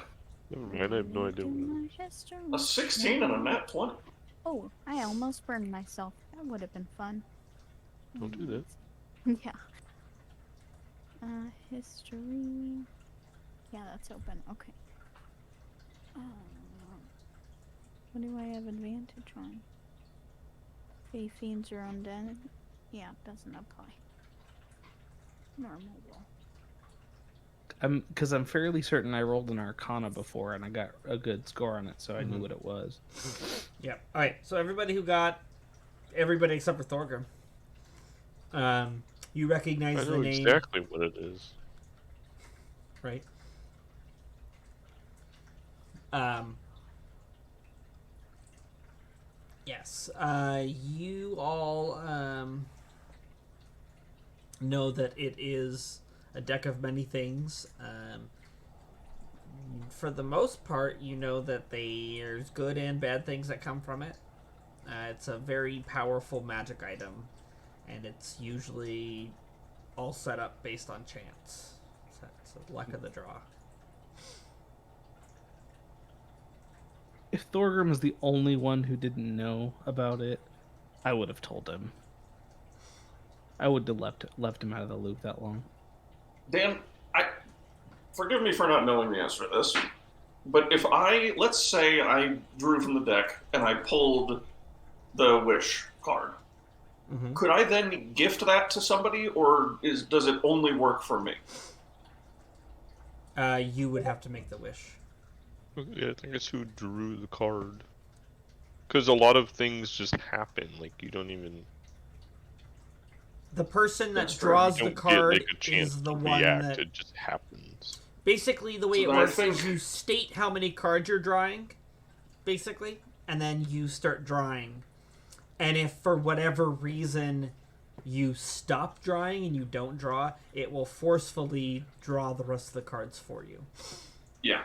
Never mind, I have no idea. A 16 and a nat 20. Oh, I almost burned myself. That would have been fun. Don't do that. Yeah. History. Yeah, that's open. Okay. What do I have advantage on? Fey fiends are undead. Yeah, it doesn't apply. Normal roll. because I'm fairly certain I rolled an Arcana before and I got a good score on it, so I knew what it was. Yeah. All right. So everybody except for Thorgrim. You recognize I the know name, exactly what it is. right? Yes. You all know that it is a deck of many things. For the most part, you know that there's good and bad things that come from it. It's a very powerful magic item, and it's usually all set up based on chance. So it's the luck of the draw. If Thorgrim is the only one who didn't know about it, I would have told him. I would have left him out of the loop that long. Dan, forgive me for not knowing the answer to this, but if let's say I drew from the deck and I pulled the wish card, could I then gift that to somebody, or does it only work for me? You would have to make the wish. Yeah, I think it's who drew the card. Because a lot of things just happen. Like, you don't even. The person that That's true. draws You the don't card get, like, a chance is the to one react. that. It just happens. Basically, the way So it then I works is think- you state how many cards you're drawing, basically, and then you start drawing. And if for whatever reason you stop drawing and you don't draw, it will forcefully draw the rest of the cards for you. Yeah.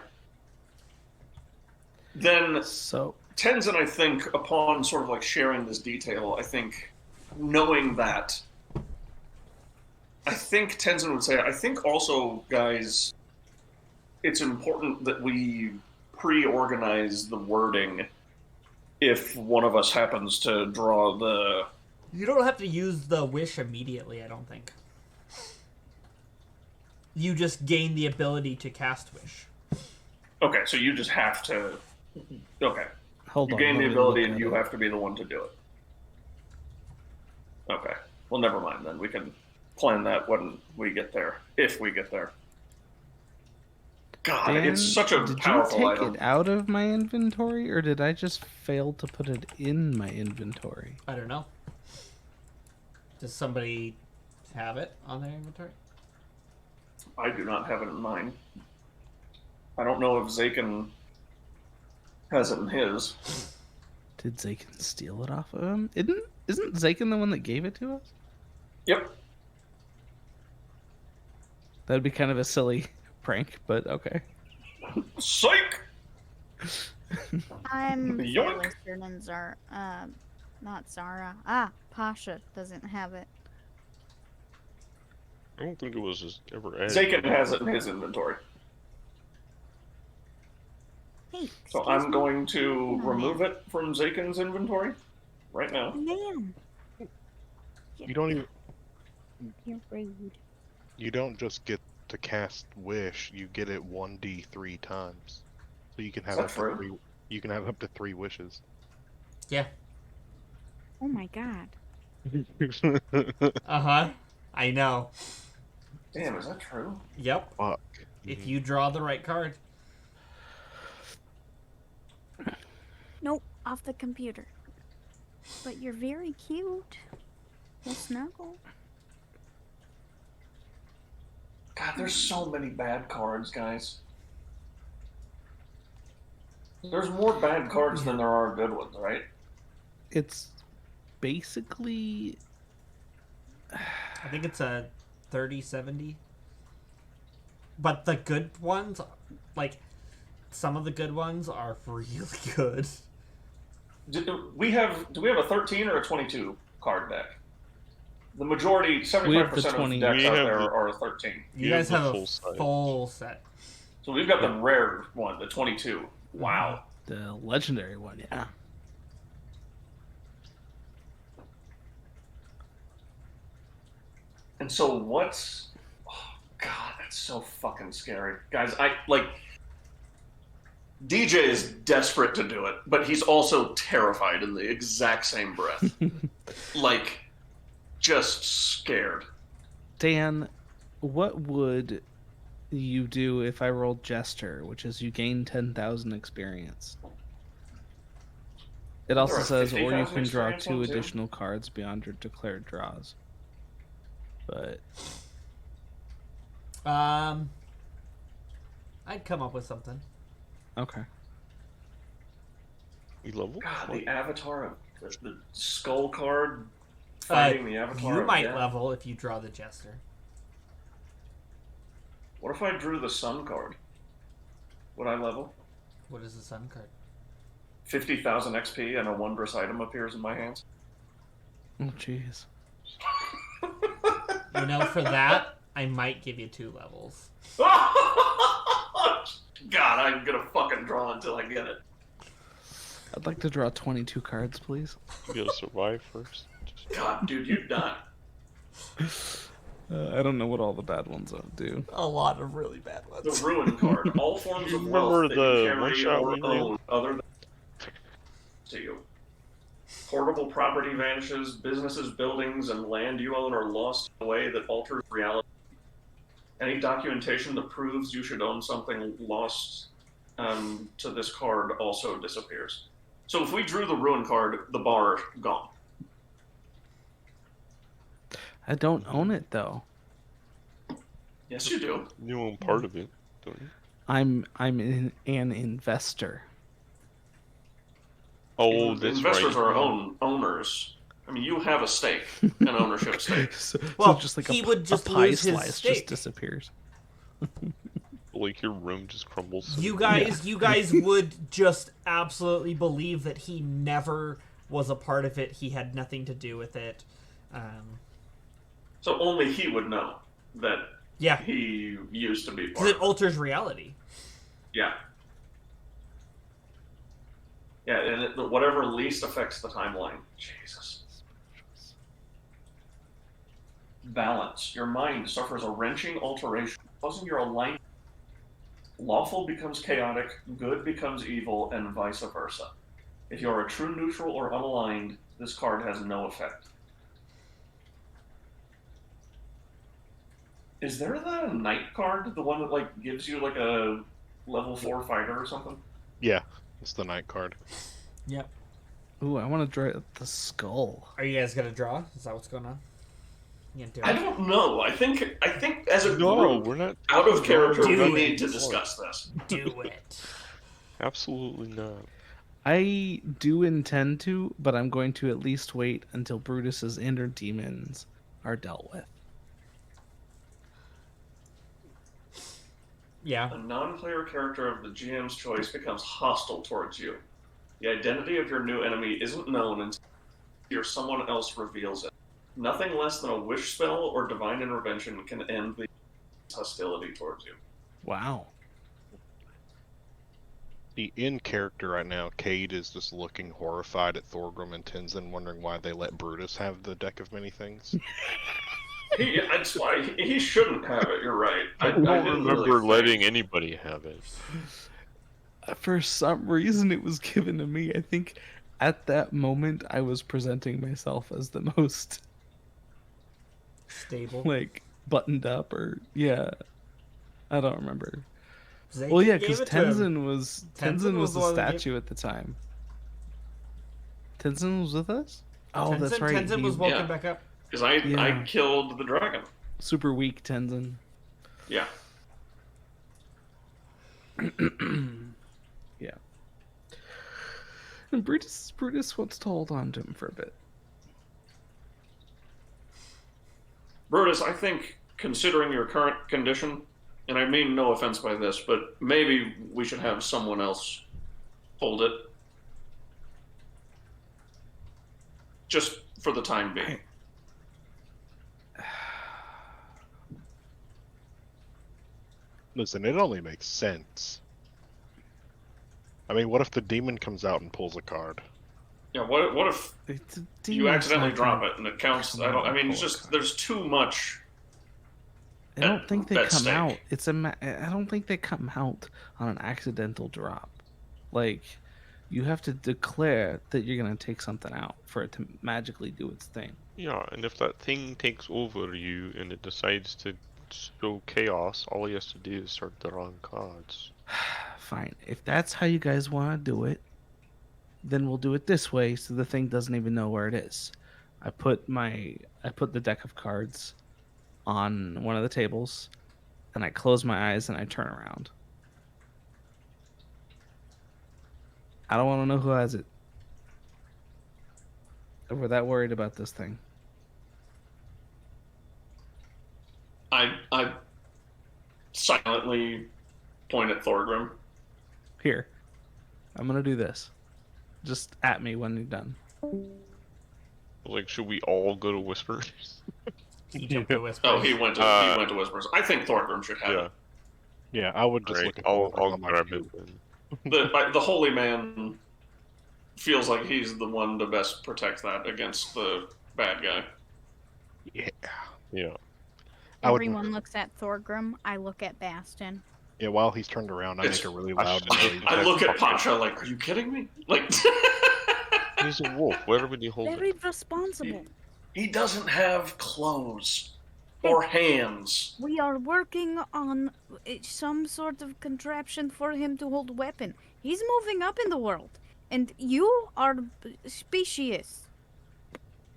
Then So Tenzin, I think, upon sort of like sharing this detail, I think, knowing that, I think Tenzin would say, I think also, guys, it's important that we pre-organize the wording if one of us happens to draw the... You don't have to use the wish immediately, I don't think. You just gain the ability to cast wish. Okay, so you just have to... Okay. Hold You on. gain let the me ability look and at you it. have to be the one to do it. Okay. Well, never mind then. We can plan that when we get there. If we get there. God, Dan, it's such a did powerful you take item. it out of my inventory, or did I just fail to put it in my inventory? I don't know. Does somebody have it on their inventory? I do not have it in mine. I don't know if Zaken has it in his. Did Zaken steal it off of him? Isn't Zaken the one that gave it to us? Yep. That'd be kind of a silly prank, but okay. Psych! I'm Yoink. fairly certain not Zara. Pasha doesn't have it. I don't think it was just ever added. Zaken has it in his inventory. Hey, So excuse I'm me. going to remove it from Zaken's inventory right now. Man, You don't even. you're rude. You don't just get to cast wish. You get it 1d3 times, so you can have that up to true? 3. You can have up to 3 wishes. Yeah. Oh my god. Uh-huh. I know. Damn, is that true? Yep. Fuck. If you draw the right card. Nope, off the computer. But you're very cute. We'll snuggle. God, there's so many bad cards, guys. There's more bad cards than there are good ones, right? It's basically I think it's a 30-70. But the good ones, like, some of the good ones are really good. Do we have a 13 or a 22 card deck? The majority, We 75% have the of 20. decks We out have there the- are a 13. You You guys have have the a full size. full set. So we've got the rare one, the 22. Wow. the legendary one, yeah. And so what's... Oh, God, that's so fucking scary. Guys, DJ is desperate to do it, but he's also terrified in the exact same breath. Like, just scared. Dan, what would you do if I rolled Jester, which is you gain 10,000 experience? It also There are says, or you 50,000 can draw experience 2 ones, yeah. additional cards beyond your declared draws. But I'd come up with something. okay. You level? God, the avatar of the skull card fighting the avatar You of might death. level if you draw the Jester. What if I drew the sun card? Would I level? What is the Sun card? 50,000 XP and a wondrous item appears in my hands? Oh, jeez. You know, for that, I might give you 2 levels. God, I'm gonna fucking draw until I get it. I'd like to draw 22 cards, please. You gotta survive first. God, dude, you're done. I don't know what all the bad ones do. A lot of really bad The ones. ruin card. All forms of Remember wealth that the you carry one-shot or window? own other than to you. Portable property vanishes. Businesses, buildings, and land you own are lost in a way that alters reality. Any documentation that proves you should own something lost to this card also disappears. So if we drew the ruin card, the bar gone. I don't own it though. Yes, you do. You own part of it, don't you? I'm an investor. Oh, that's Investors right. are owners. I mean, you have a stake, an ownership stake. So Well, just like he a, would just a pie lose his slice stake. just disappears. like your room just crumbles. You guys would just absolutely believe that he never was a part of it. He had nothing to do with it. So only he would know that Yeah, he used to be part because of it it. alters reality. Yeah. Yeah, and whatever least affects the timeline. Jesus. Balance. Your mind suffers a wrenching alteration, causing your alignment. Lawful becomes chaotic, good becomes evil, and vice versa. If you are a true neutral or unaligned, this card has no effect. Is there the knight card, the one that like gives you like a level 4 fighter or something? Yeah, it's the night card. Yep. Ooh, I want to draw the skull. Are you guys gonna draw? Is that what's going on? You gonna do I it? don't know. I think as a No, group, we're not. out of character, Do we it. need to discuss this. Do it. Absolutely not. I do intend to, but I'm going to at least wait until Brutus's inner demons are dealt with. Yeah. A non-player character of the GM's choice becomes hostile towards you. The identity of your new enemy isn't known until someone else reveals it. Nothing less than a wish spell or divine intervention can end the hostility towards you. Wow. The in character right now, Cade is just looking horrified at Thorgrim and Tenzin, wondering why they let Brutus have the deck of many things. That's why he shouldn't have it. You're right. I don't didn't remember really letting anybody have it. For some reason, it was given to me. I think at that moment, I was presenting myself as the most, Stable. like, buttoned up, or, yeah. I don't remember. Zeke Well, yeah, gave because it to him. Tenzin was was the the one that statue at the time. Tenzin was with us? Oh, that's Tenzin- right. Tenzin he- was woken Yeah. back up. Because I Yeah. killed the dragon. super weak Tenzin. Yeah. Yeah. And Brutus wants to hold on to him for a bit. Brutus, I think, considering your current condition, and I mean no offense by this, but maybe we should have someone else hold it. Just for the time being. Listen, it only makes sense. I mean, what if the demon comes out and pulls a card? Yeah, what if It's a you demon's accidentally not drop gonna it and it counts? come out I and mean, pull it's a just card. there's too much. I don't think they at come stake. out. I don't think they come out on an accidental drop. Like, you have to declare that you're gonna take something out for it to magically do its thing. Yeah, and if that thing takes over you and it decides to show chaos, all he has to do is start drawing cards. Fine. If that's how you guys want to do it, then we'll do it this way so the thing doesn't even know where it is. I put the deck of cards on one of the tables, and I close my eyes and I turn around. I don't want to know who has it. We're that worried about this thing. I silently point at Thorgrim. Here, I'm gonna do this. Just at me when you're done. Like, should we all go to Whispers? He jumped to Whispers. Oh, he went to Whispers. I think Thorgrim should have Yeah. it. Yeah, I would just Right, look at I'll Thorgrim on my grab cube. it then. The holy man feels like he's the one to best protect that against the bad guy. Yeah. Yeah. I would- Everyone looks at Thorgrim. I look at Bastion. Yeah, while he's turned around, I make a really loud noise. I look at Pasha like, are you kidding me? Like, He's a wolf. Where would he hold Very it? responsible. he doesn't have clothes or hands. We are working on some sort of contraption for him to hold a weapon. He's moving up in the world, and you are specious.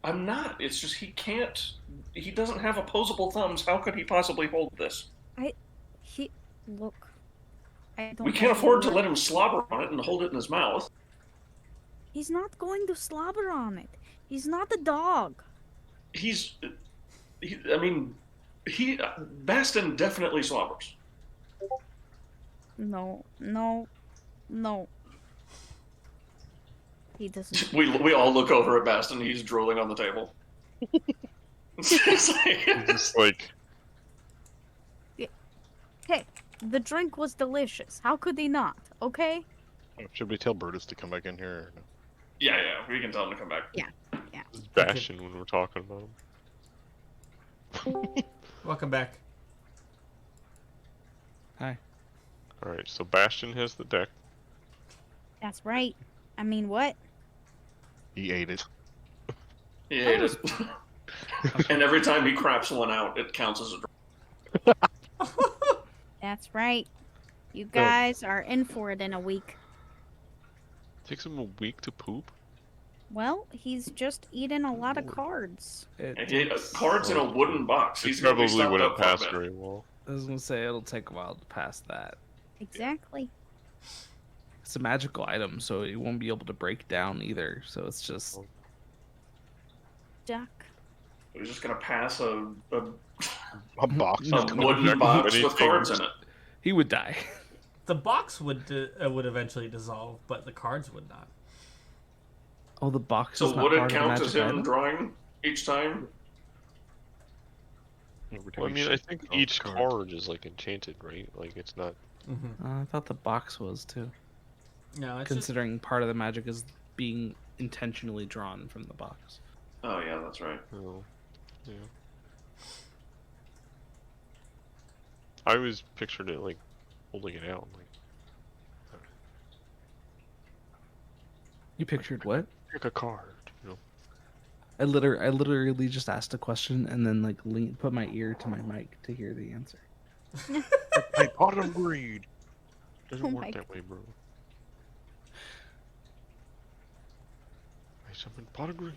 I'm not. It's just he can't. He doesn't have opposable thumbs. How could he possibly hold this? Look. I don't We can't have afford to words. let him slobber on it and hold it in his mouth. He's not going to slobber on it. He's not a dog. I mean, Baston definitely slobbers. No, no, no. He doesn't. We all look over at Baston. He's drooling on the table. It's like- Just like, Hey, the drink was delicious. How could he not? Okay? Should we tell Brutus to come back in here? Or no? yeah, we can tell him to come back. this is Bastion when we're talking about him. Welcome back. Hi. Alright, so Bastion has the deck. That's right. I mean, what? He ate it. He ate it. And every time he craps one out, it counts as a drink. That's right. You guys are in for it in a week. Takes him a week to poop. Well, he's just eaten a lot of cards. And he ate cards in a wooden box. It He's gonna be probably stopped wouldn't up for a pass bit. very well. I was gonna say it'll take a while to pass that. Exactly. It's a magical item, so it won't be able to break down either. So it's just Duck. He's just gonna pass a box. No, of wooden cards. box Many with cards in things. it. he would die. The box would eventually dissolve, but the cards would not. Oh, the box So is not would it part of the count magic as him item? drawing each time? Every time Well, I he mean, I shakes think off each the card is like enchanted, right? Like it's not. I thought the box was too. No, it's just, Considering part of the magic is being intentionally drawn from the box. Oh yeah, that's right. Oh, yeah. I always pictured it like holding it out, like You pictured what? pick a card, you know. I literally just asked a question and then like put my ear to my mic to hear the answer. My pot of greed doesn't Oh work my that way, bro. I summoned pot of greed.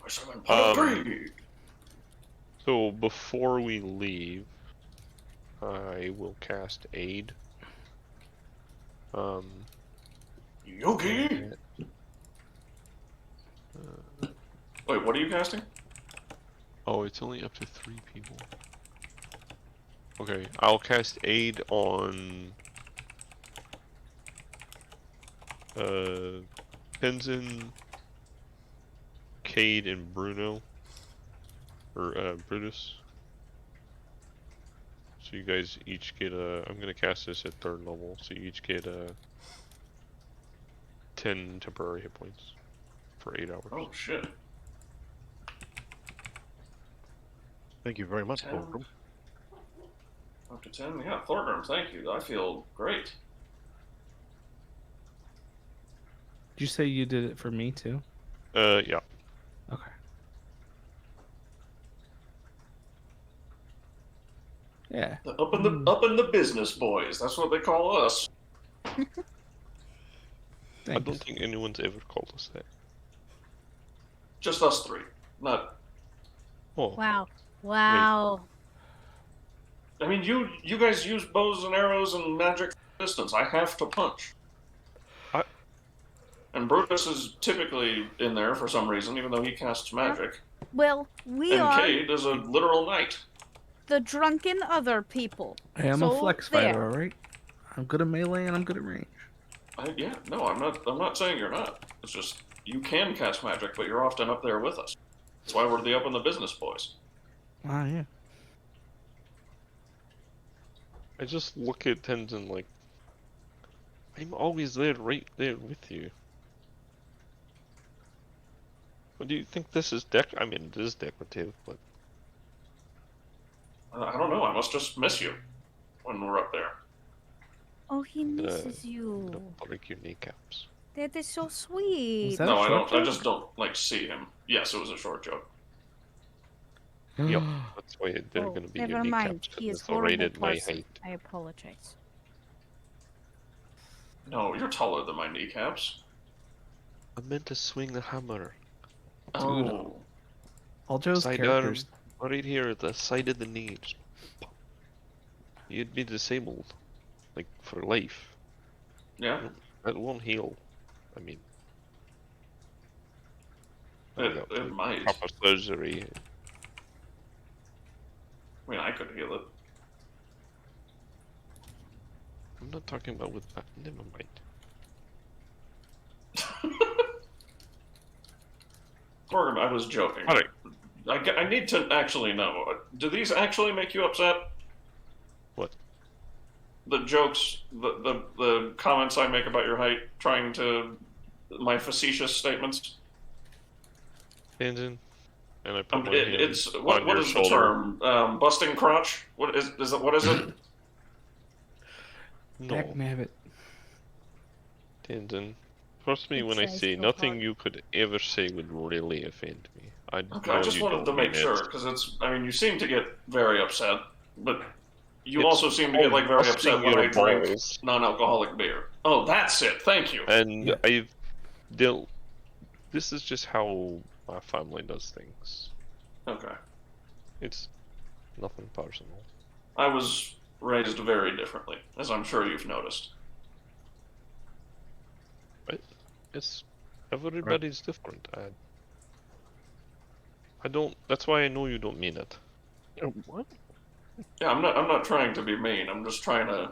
I summoned pot of Um, greed. So before we leave, I will cast Aid. Yogi. Wait, what are you casting? Oh, it's only up to 3 people. Okay, I'll cast Aid on Tenzin, Cade, and Bruno. Or Brutus. So you guys each get I'm gonna cast this at 3rd level, so you each get 10 temporary hit points for 8 hours. Oh shit. Thank you very much, 10. Thorgrim. Up to 10? Yeah, Thorgrim, thank you. I feel great. Did you say you did it for me too? Yeah. Okay. Yeah. Up in the business, boys. That's what they call us. I Thanks. don't think anyone's ever called us that. Just us three. Not. Oh, Wow. Wow. I mean, you guys use bows and arrows and magic distance. I have to punch. And Brutus is typically in there for some reason, even though he casts magic. Well, we And are Cade is a literal knight. the drunken other people. Hey, I'm So, a flex fighter, there. alright? I'm good at melee and I'm good at range. Yeah, no, I'm not saying you're not. It's just you can cast magic, but you're often up there with us. That's why we're the up in the business boys. Ah, yeah. I just look at Tenzin like I'm always there, right there with you. What do you think this is I mean, it is decorative, but I don't know. I must just miss you when we're up there. Oh, he I'm misses you. gonna break your kneecaps. That is so sweet. that- No, a I short don't. I joke? just don't like see him. Yes, it was a short joke. Yep, that's why they're Oh, gonna be never your mind. kneecaps. 'Cause He is it's already horrible at my person. height. I apologize. No, you're taller than my kneecaps. I meant to swing the hammer. Oh, All Joe's characters. Right here at the side of the knee. Just pop. You'd be disabled, like for life. yeah. That won't heal. I mean, It might. proper surgery. I mean, I could heal it. I'm not talking about with. Never mind. Gorgum, I was joking. Alright. I need to actually know. Do these actually make you upset? What? The jokes, the comments I make about your height, my facetious statements. Tenzin, and I put my hand It's on what your is the shoulder. term? Busting crotch? What is it? What is it? No, Back nabbit. Tenzin. Trust me It when I says say so nothing hard. you could ever say would really offend me. I Okay, know I just you wanted don't to make mean sure it. because I mean, you seem to get very upset, but you It's also seem to get like very busting upset when your I drink balls. non-alcoholic beer. Oh, that's it. Thank you. And Yeah. I've dealt. This is just how my family does things. Okay, It's nothing personal. I was raised very differently, as I'm sure you've noticed. It's everybody's different. I don't. That's why I know you don't mean it. What? Yeah, I'm not trying to be mean. I'm just trying I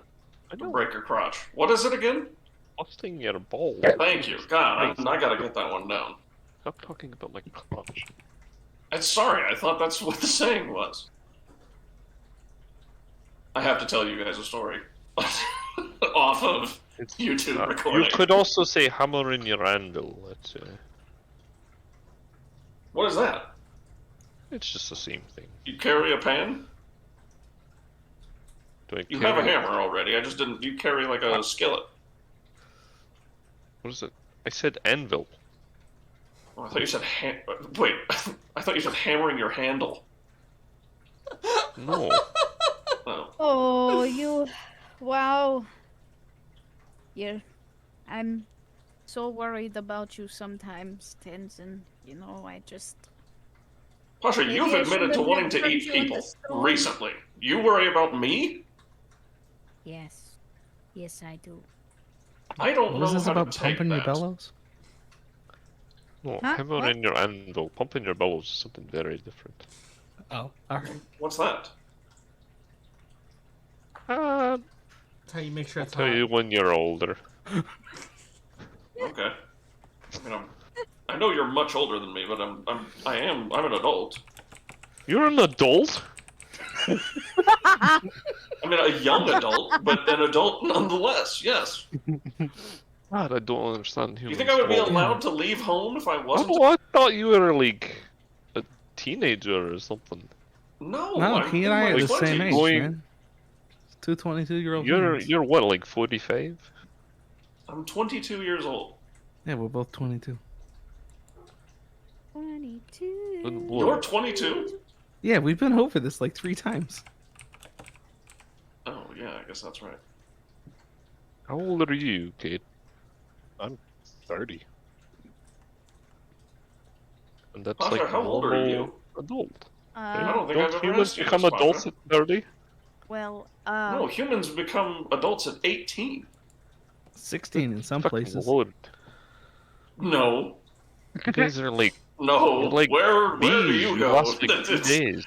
to know. break your crotch. What is it again? Busting your balls. Thank you. God, Christ. I gotta get that one down. Stop talking about my crotch. I'm sorry, I thought that's what the saying was. I have to tell you guys a story. Off of It's YouTube recording. You could also say hammer in your anvil. What is that? It's just the same thing. You carry a pan? Do I You carry have a hammer already. I just didn't. You carry like a skillet. What is it? I said anvil. Oh, I thought you said wait. I thought you said hammering your handle. No. Oh. Oh, you. Wow. I'm so worried about you sometimes, Tenzin. You know, I just. Pasha, Maybe you've I admitted to shouldn't wanting have to turned eat you into people stone. recently. You worry about me? Yes. Yes, I do. I don't What know was this how about to take pumping your that. bellows? No, Huh? hammer What? in your anvil. Pumping your bellows is something very different. Oh, alright. What's that? Uh, That's how you make sure I'll it's tell hot. you when you're older. Okay. I mean, I know you're much older than me, but I'm an adult. You're an adult? I mean, a young adult, but an adult nonetheless. Yes. God, I don't understand Do you humans. think I would be Well, allowed to leave home if I wasn't? oh, I thought you were like a teenager or something. No, No, I'm he in and I my are the 20s. same age, Going- man. Two 22-year-old You're humans. you're what, like 45? I'm 22 years old. Yeah, we're both 22. 22. Good You're lord. 22? Yeah, we've been over this like 3 times. Oh, yeah, I guess that's right. How old are you, Kate? 30. And that's Pasha, like how old are normal you? adult. I Uh, don't think I've Don't ever humans asked you become this, adults Pasha. at 30? well, No, humans become adults at 18. 16 in some Fucking places. lord. No. You guys are like No. You're like where do bees. you go? Lost like 2 That's- days.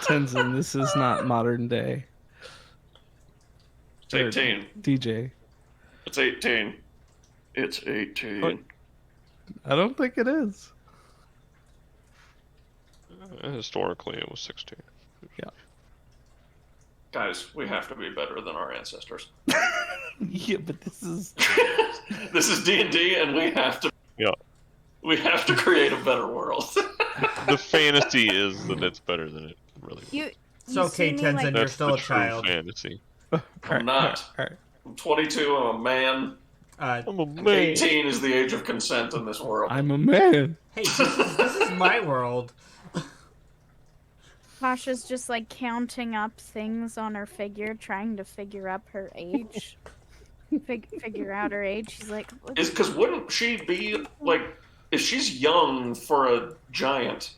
Tenzin, this is not modern day. It's 18. DJ. It's 18. It's 18. What? I don't think it is. Historically, it was 16. Guys, we have to be better than our ancestors. Yeah, but this is. This is D&D, and we have to. Yeah. We have to create a better world. The fantasy is that it's better than it really is. you. It's you okay, see me, Tenzin. like, You're That's still the a true child. fantasy. I'm not. Alright. I'm 22, I'm a man. I'm a and man. 18 is the age of consent in this world. I'm a man. Hey, this is my world. Pasha's just like counting up things on her figure, trying to figure up her age. Figure out her age. She's like, what- Is because wouldn't she be like if she's young for a giant?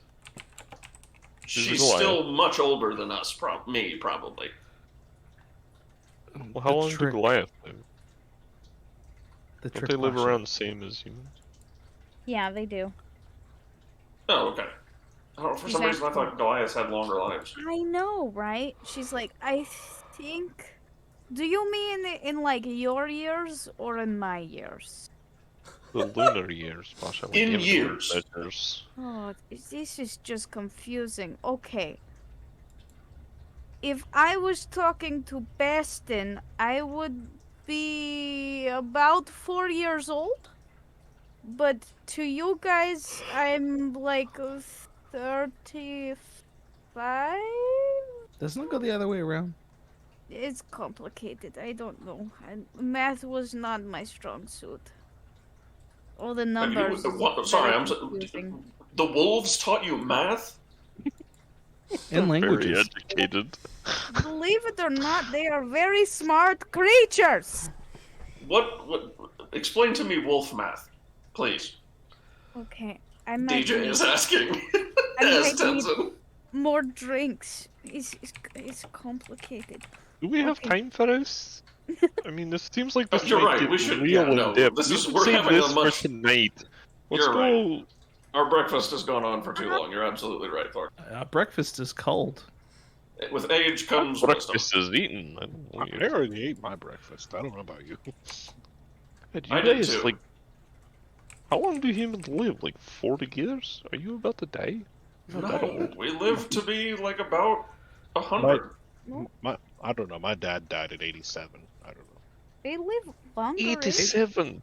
She's a She's Goliath. still much older than us, me probably. Well, how long do Goliath live? The Don't trick they live question. around the same as humans? yeah, they do. Oh, okay. I don't know, for some reason I thought Goliaths had longer lives. I know, right? She's like, I think Do you mean in like your years or in my years? The lunar years, Pasha. Like In infinite years. measures. Oh, this is just confusing. Okay. If I was talking to Bastin, I would be about 4 years old. But to you guys, I'm like 35? Doesn't it go the other way around? It's complicated. I don't know. Math was not my strong suit. All the numbers. Sorry, very confusing. the wolves taught you math? And Very languages. educated. Believe it or not, they are very smart creatures. What? Explain to me wolf math, please. Okay, I might DJ need is asking. I As might need- Tenzin. more drinks. It's complicated. Do we have Okay. time for this? I mean, this seems like this You're might right, get we should- real yeah, no, in depth. this We is- should we're save having a this much- for tonight. Let's You're go. right. Our breakfast has gone on for too long. You're absolutely right, Thor. Breakfast is cold. With age comes wisdom. Breakfast is eaten. I already ate my breakfast. I don't know about you. You I did guys, too. like, how long do humans live? Like 40 years? Are you about to die? You're not that No, old. we live to be like about 100. I don't know. My dad died at 87. I don't know. They live longer. 87.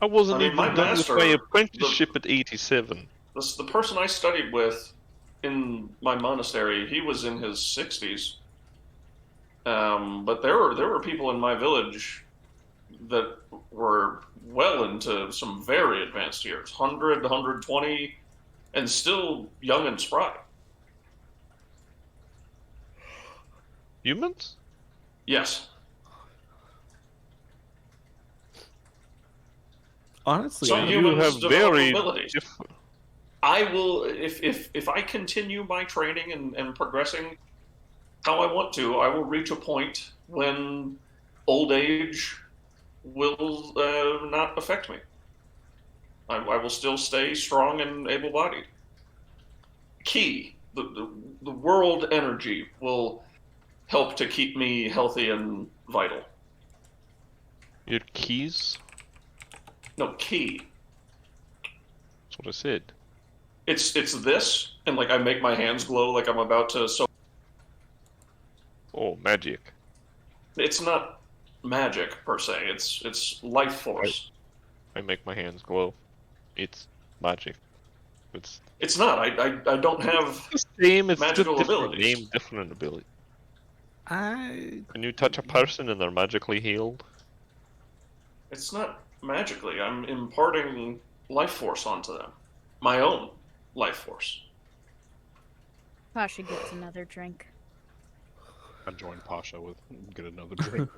I wasn't I mean, even my done with master- my apprenticeship at 87. The person I studied with in my monastery, he was in his 60s. But there were people in my village that were well into some very advanced years, 100, 120, and still young and spry. Humans? Yes. Honestly, Some You humans have develop very abilities. different. I will, if I continue my training and progressing how I want to, I will reach a point when old age will not affect me. I will still stay strong and able-bodied. Key, the world energy will help to keep me healthy and vital. Your keys? No, key. That's what I said. It's this, and like I make my hands glow like I'm about to. So Oh, magic. it's not magic per se. It's life force. I make my hands glow. It's magic. It's not. I don't have. the same. It's magical just different abilities. name, different ability. I Can you touch a person and they're magically healed? It's not magically. I'm imparting life force onto them. My own life force. Pasha gets another drink. I joined Pasha with get another drink.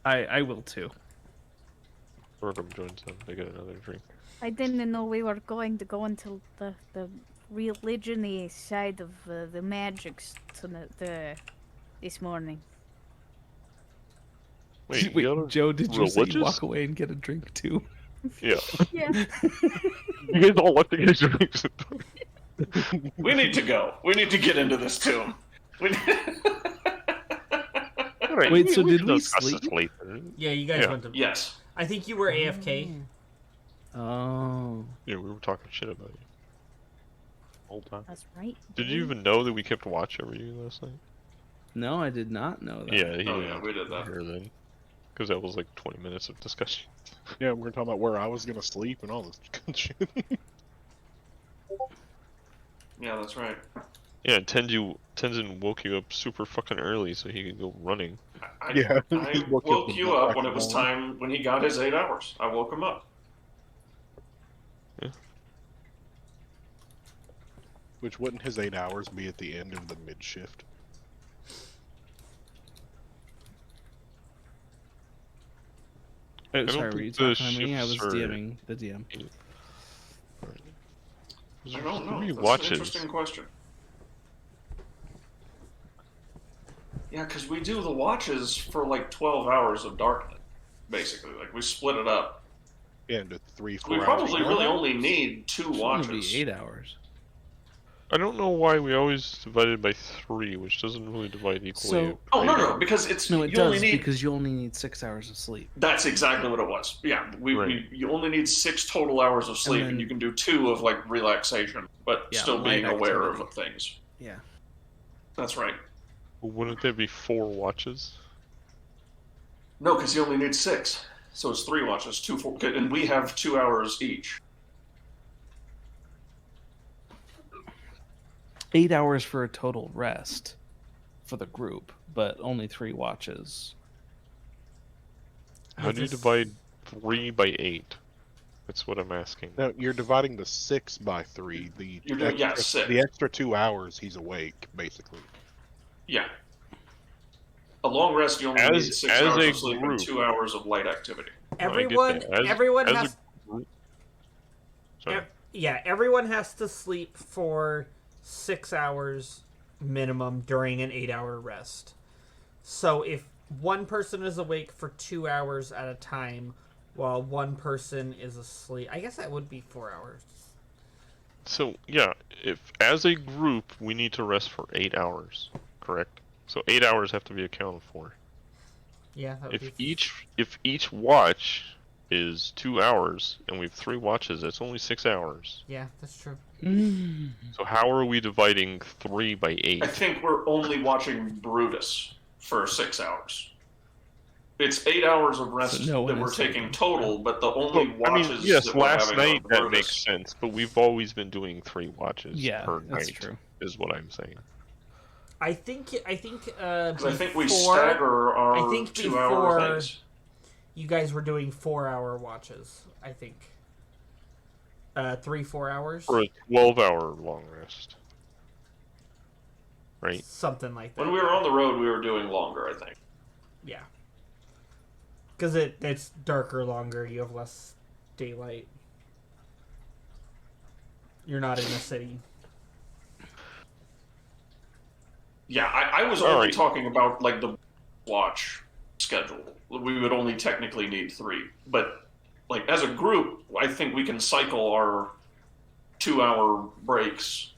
I will too. Rhythm joins them. They get another drink. I didn't know we were going to go into the religion-y side of the magics this morning. Wait, Wait, you're Joe, did you say you religious? walk away and get a drink too? Yeah. Yeah. You guys all left to get drinks. We need to go. We need to get into this tomb. We... Alright, Wait, so did can we discuss this sleep? later. Yeah, you guys Yeah. went to. yes. I think you were AFK. Oh. Yeah, we were talking shit about you. Whole time. That's right. Did you even know that we kept watch over you last night? No, I did not know that. Yeah, he Oh yeah, we did that. here then. Because that was like 20 minutes of discussion. Yeah, we were talking about where I was gonna sleep and all this good shit. Yeah, that's right. Yeah, Tenzin woke you up super fucking early so he could go running. I Yeah, I he woke woke up you up when back it was home. time when he got his 8 hours. I woke him up. Which wouldn't his 8 hours be at the end of the mid shift? Oh, don't sorry, were think you the talking to me? I was shifts are- DMing the DM. I don't know. Three That's an watches. interesting question. Yeah, because we do the watches for like 12 hours of darkness, basically. Like we split it up. Yeah, into 3-4 We hours. probably of really dark. only need 2 It's only watches. be 8 hours. I don't know why we always divided by 3, which doesn't really divide equally. So- Oh by no, because it's No, it you only does need. because you only need 6 hours of sleep. That's exactly what it was. Yeah, you only need 6 total hours of sleep, and, then- you can do 2 of like relaxation, but Yeah, still being light aware activity. of things. Yeah. That's right. Wouldn't there be 4 watches? No, because you only need 6, so it's 3 watches, 2, 4, and we have 2 hours each. 8 hours for a total rest for the group, but only 3 watches. How do you divide 3 by 8? That's what I'm asking. No, you're dividing the 6 by 3. You're doing The 6. extra 2 hours he's awake, basically. Yeah. A long rest, you only need 6 as hours a of sleep group. and 2 hours of light activity. Everyone, that. everyone as has. Sorry. Yeah, everyone has to sleep for 6 hours minimum during an 8-hour rest. So if one person is awake for 2 hours at a time, while one person is asleep, I guess that would be 4 hours. So yeah, if as a group we need to rest for 8 hours, correct? So 8 hours have to be accounted for. Yeah, that would If each watch is 2 hours and we have 3 watches, that's only 6 hours. Yeah, that's true. So how are we dividing 3 by 8? I think we're only watching Brutus for 6 hours. It's 8 hours of rest So no one that we're is taking sleeping. total, but the only I watches mean, yes, that we're last having night are that Brutus. makes sense, but we've always been doing 3 watches Yeah, per that's night. true. Is what I'm saying. I think 'Cause I think we before- stagger our I think 2-hour before- things. You guys were doing 4-hour watches, I think. 3-4 hours? For a 12-hour long rest. Right? Something like that. When we were on the road, we were doing longer, I think. Yeah. Because it's darker longer, you have less daylight. You're not in the city. Yeah, I was All only right. talking about like the watch schedule. We would only technically need 3, but like as a group, I think we can cycle our 2-hour breaks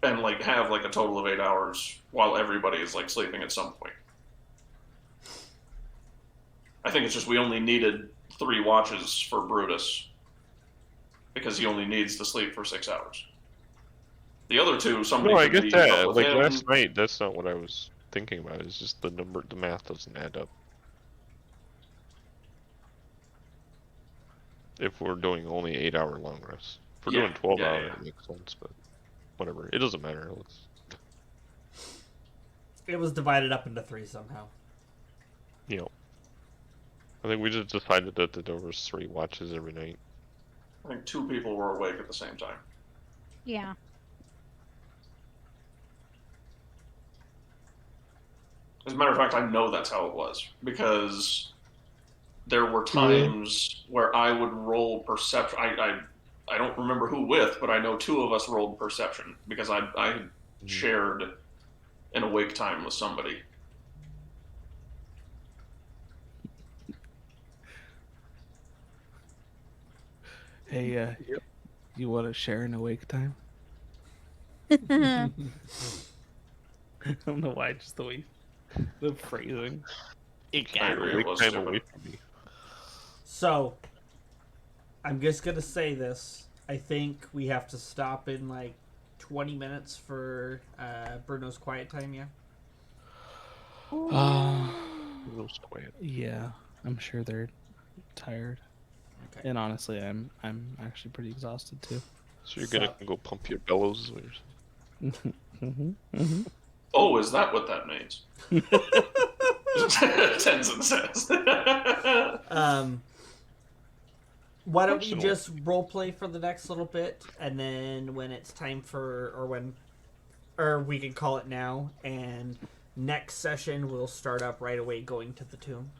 and like have like a total of 8 hours while everybody is like sleeping at some point. I think it's just we only needed 3 watches for Brutus because he only needs to sleep for 6 hours. The other 2, somebody No, I could get be up that. with Like him. last night, that's not what I was thinking about. It's just the math doesn't add up. If we're doing only 8-hour long rests. If we're Yeah, doing 12 yeah, hour, yeah. it makes sense, but whatever. It doesn't matter. It was divided up into 3 somehow. You know. I think we just decided that there was 3 watches every night. I think 2 people were awake at the same time. Yeah. As a matter of fact, I know that's how it was because there were times where I would roll perception. I don't remember who with, but I know 2 of us rolled perception because I shared an awake time with somebody. Hey, you want to share an awake time? Mm-hmm. I don't know why, just the way the phrasing. I agree, it Wake was time stupid. away from me. So, I'm just going to say this. I think we have to stop in like 20 minutes for Bruno's quiet time, yeah? Most quiet. Yeah, I'm sure they're tired. Okay. And honestly, I'm actually pretty exhausted too. So you're gonna go pump your bellows? Or Oh, is that what that means? Tenzin says. Why don't you Personal. just roleplay for the next little bit, and then when it's time or we can call it now, and next session we'll start up right away going to the tomb.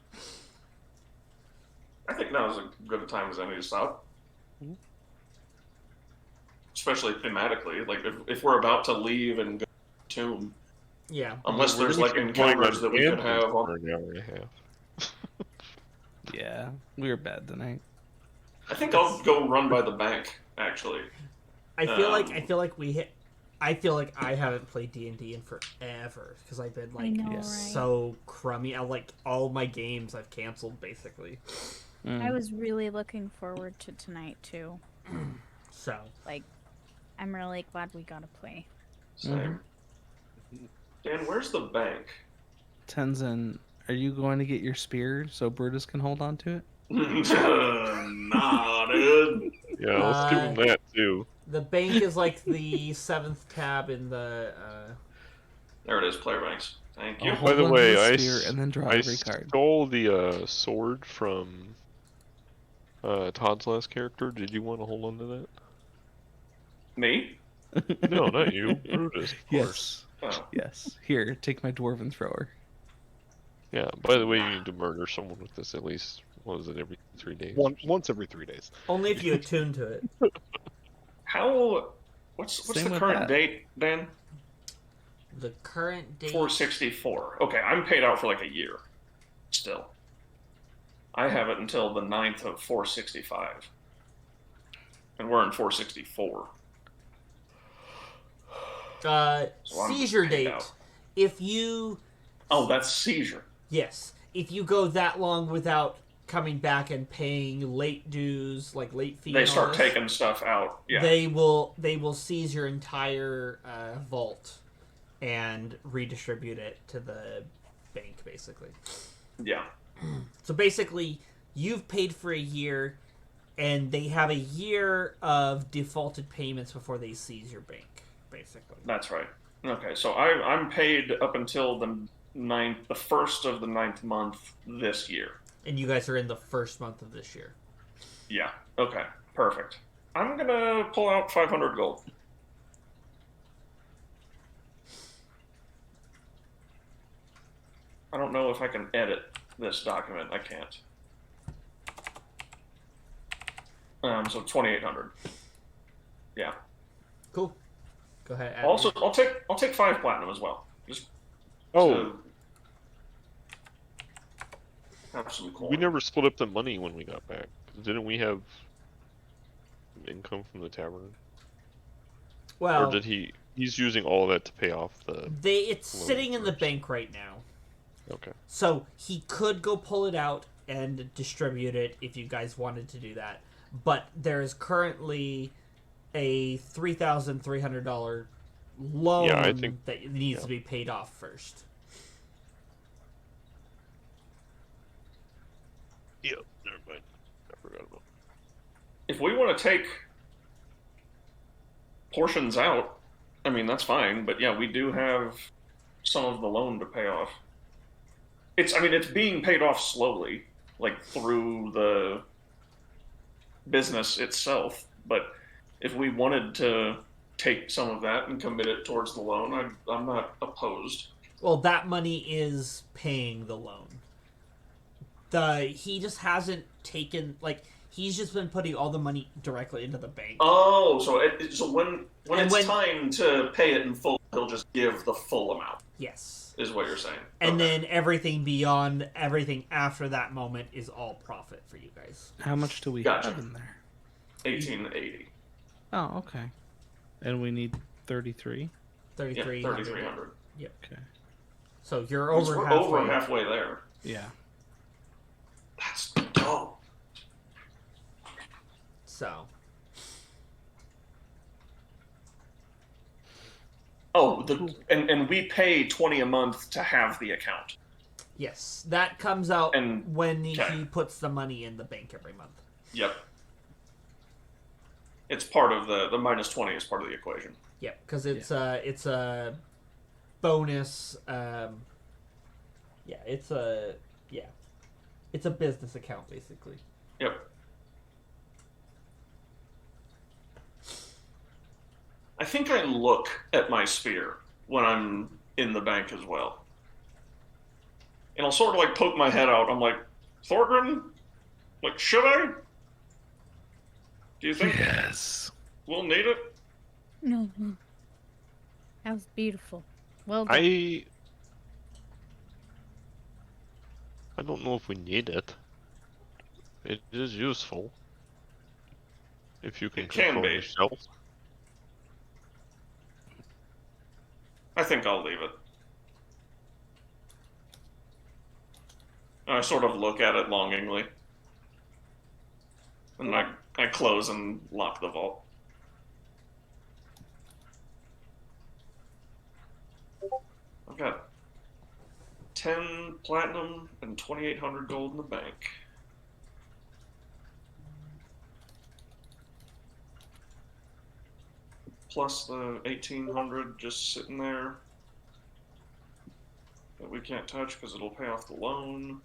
I think now is as good a time as any to stop. Especially thematically. Like, if we're about to leave and go to the tomb, Yeah. unless We're there's gonna like keep going encounters on that we could tangents have on. for an hour and a half. Yeah, we were bad tonight. I think I'll go run by the bank, actually. I feel like we hit. I feel like I haven't played D&D in forever because I've been like know, right? so crummy. I like all my games I've canceled basically. I was really looking forward to tonight too. So Like, I'm really glad we got to play. Same. Dan, where's the bank? Tenzin, are you going to get your spear so Brutus can hold on to it? Nah, dude. Yeah, let's give him that too. the bank is like the 7th tab in the. There it is, player banks. Thank you. Oh, By the hold on to way, the I spear and then draw I every card. stole the sword from Todd's last character. Did you want to hold on to that? Me? No, not you. Brutus, of course. Yes. Oh. Yes. Here, take my dwarven thrower. Yeah, by the way, you need to murder someone with this at least, what was it, every 3 days? Once every 3 days. Only if you attune to it. How? What's Same the with current that. date, Dan? The current date. 464. Okay, I'm paid out for like a year. Still. I have it until the 9th of 465. And we're in 464. So I'm Seizure paid date. out. If you. Oh, that's seizure. Yes. If you go that long without coming back and paying late dues, like late fees, They start taking stuff out. Yeah. They will seize your entire vault and redistribute it to the bank, basically. Yeah. So basically, you've paid for a year, and they have a year of defaulted payments before they seize your bank, basically. That's right. Okay, so I'm paid up until the 1st of the 9th month this year. And you guys are in the first month of this year. Yeah. Okay. Perfect. I'm gonna pull out 500 gold. I don't know if I can edit this document. I can't. So 2,800. Yeah. Cool. Go ahead. add Also, your- I'll take 5 platinum as well. Just Oh, to have some coin. we never split up the money when we got back. Didn't we have income from the tavern? well, Or did he's using all of that to pay off the... it's loan sitting in the first? bank right now. Okay. So he could go pull it out and distribute it if you guys wanted to do that. But there is currently a $3,300 loan Yeah, I think- that needs yeah. to be paid off first. Yep, never mind. I forgot about If we want to take portions out, I mean, that's fine. But yeah, we do have some of the loan to pay off. It's being paid off slowly, like through the business itself. But if we wanted to take some of that and commit it towards the loan, I'm not opposed. Well, that money is paying the loan. He just hasn't taken, like, he's just been putting all the money directly into the bank. Oh, so when And it's when- time to pay it in full, he'll just give the full amount. Yes. Is what you're saying. And Okay. then everything after that moment is all profit for you guys. How much do we Gotcha. have in there? 1880. Oh, okay. And we need 33. 3,300. 3,300. Okay. So you're We're over halfway. over halfway there. Yeah. That's dope. So Oh, and we pay 20 a month to have the account. yes, that comes out And- when okay. he puts the money in the bank every month. Yep. It's part of the minus 20 is part of the equation. Yep, because it's a bonus. It's a business account basically. Yep. I think I look at my spear when I'm in the bank as well. And I'll sort of like poke my head out. I'm like, Thorgrim? Like, should I? Do you think Yes. we'll need it? No. That was beautiful. Well done. I don't know if we need it. It is useful. If you can It can control be. yourself. I think I'll leave it. I sort of look at it longingly. And I close and lock the vault. I've got 10 platinum and 2,800 gold in the bank. Plus the 1,800 just sitting there that we can't touch because it'll pay off the loan.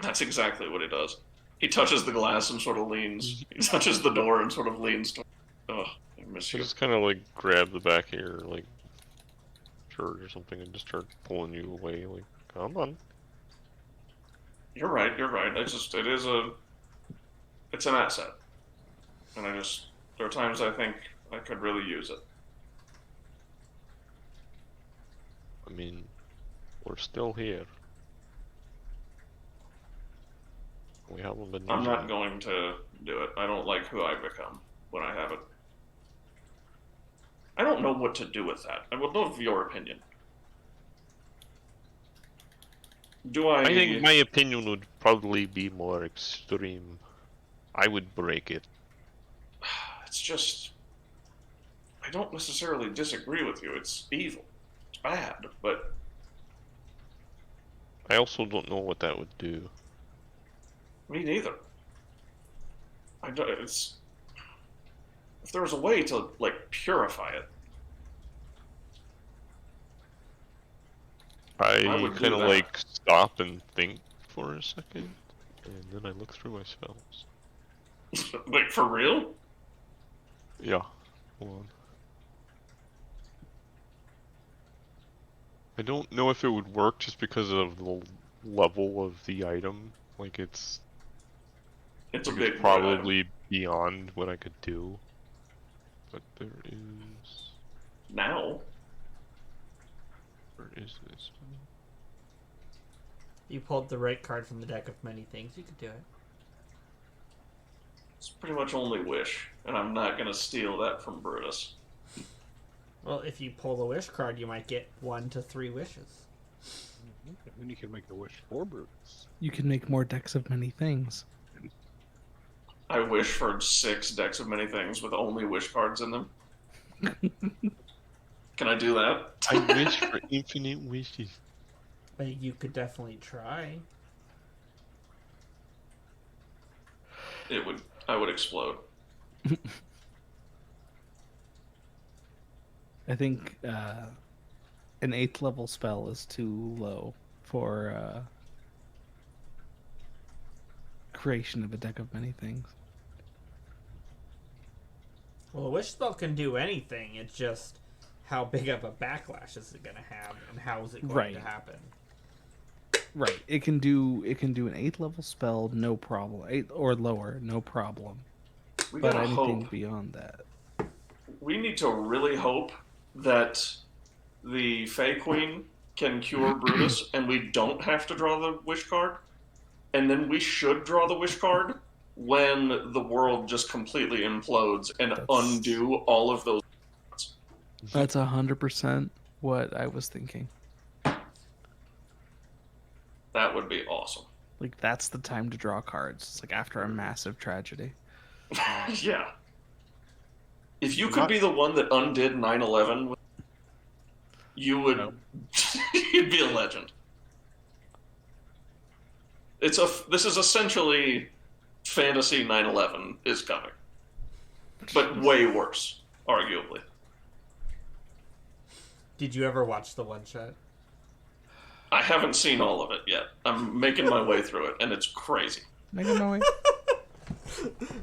That's exactly what he does. He touches the glass and sort of leans. He touches the door and sort of leans. Oh, I miss I you. just kind of like grab the back of your like shirt or something and just start pulling you away. Like, come on. You're right. You're right. It's an asset, and there are times I think I could really use it. I mean, we're still here. We haven't been. I'm using not it. going to do it. I don't like who I become when I have it. I don't know what to do with that. I would love your opinion. I think my opinion would probably be more extreme. I would break it. It's just... I don't necessarily disagree with you. It's evil. It's bad, but... I also don't know what that would do. Me neither. It's... If there was a way to, like, purify it... I would do kind of that. like stop and think for a second, and then I look through my spells. Like, for real? Yeah, hold on. I don't know if it would work just because of the level of the item. Like it's It's a like big it's probably beyond what I could do. But there is... Now? Where is this? You pulled the right card from the deck of many things. You could do it. It's pretty much only wish, and I'm not gonna steal that from Brutus. Well, if you pull the wish card, you might get 1 to 3 wishes. And then you can make the wish for Brutus. You can make more decks of many things. I wish for 6 decks of many things with only wish cards in them. Can I do that? I wish for infinite wishes. But you could definitely try. I would explode. I think an 8th level spell is too low for creation of a deck of many things. Well, a wish spell can do anything. It's just how big of a backlash is it going to have, and how is it going to happen? Right. It can do an 8th level spell, no problem. 8 or lower, no problem. We But gotta anything hope. beyond that. We need to really hope that the Fey Queen can cure Brutus, and we don't have to draw the wish card. And then we should draw the wish card when the world just completely implodes and undo all of those. That's 100% what I was thinking. That would be awesome. Like, that's the time to draw cards. It's like after a massive tragedy. Yeah. If you could be the one that undid 9/11, you would. You'd be a legend. This is essentially fantasy 9/11 is coming, but way worse, arguably. Did you ever watch the one shot? I haven't seen all of it yet. I'm making my way through it, and it's crazy. Making my way.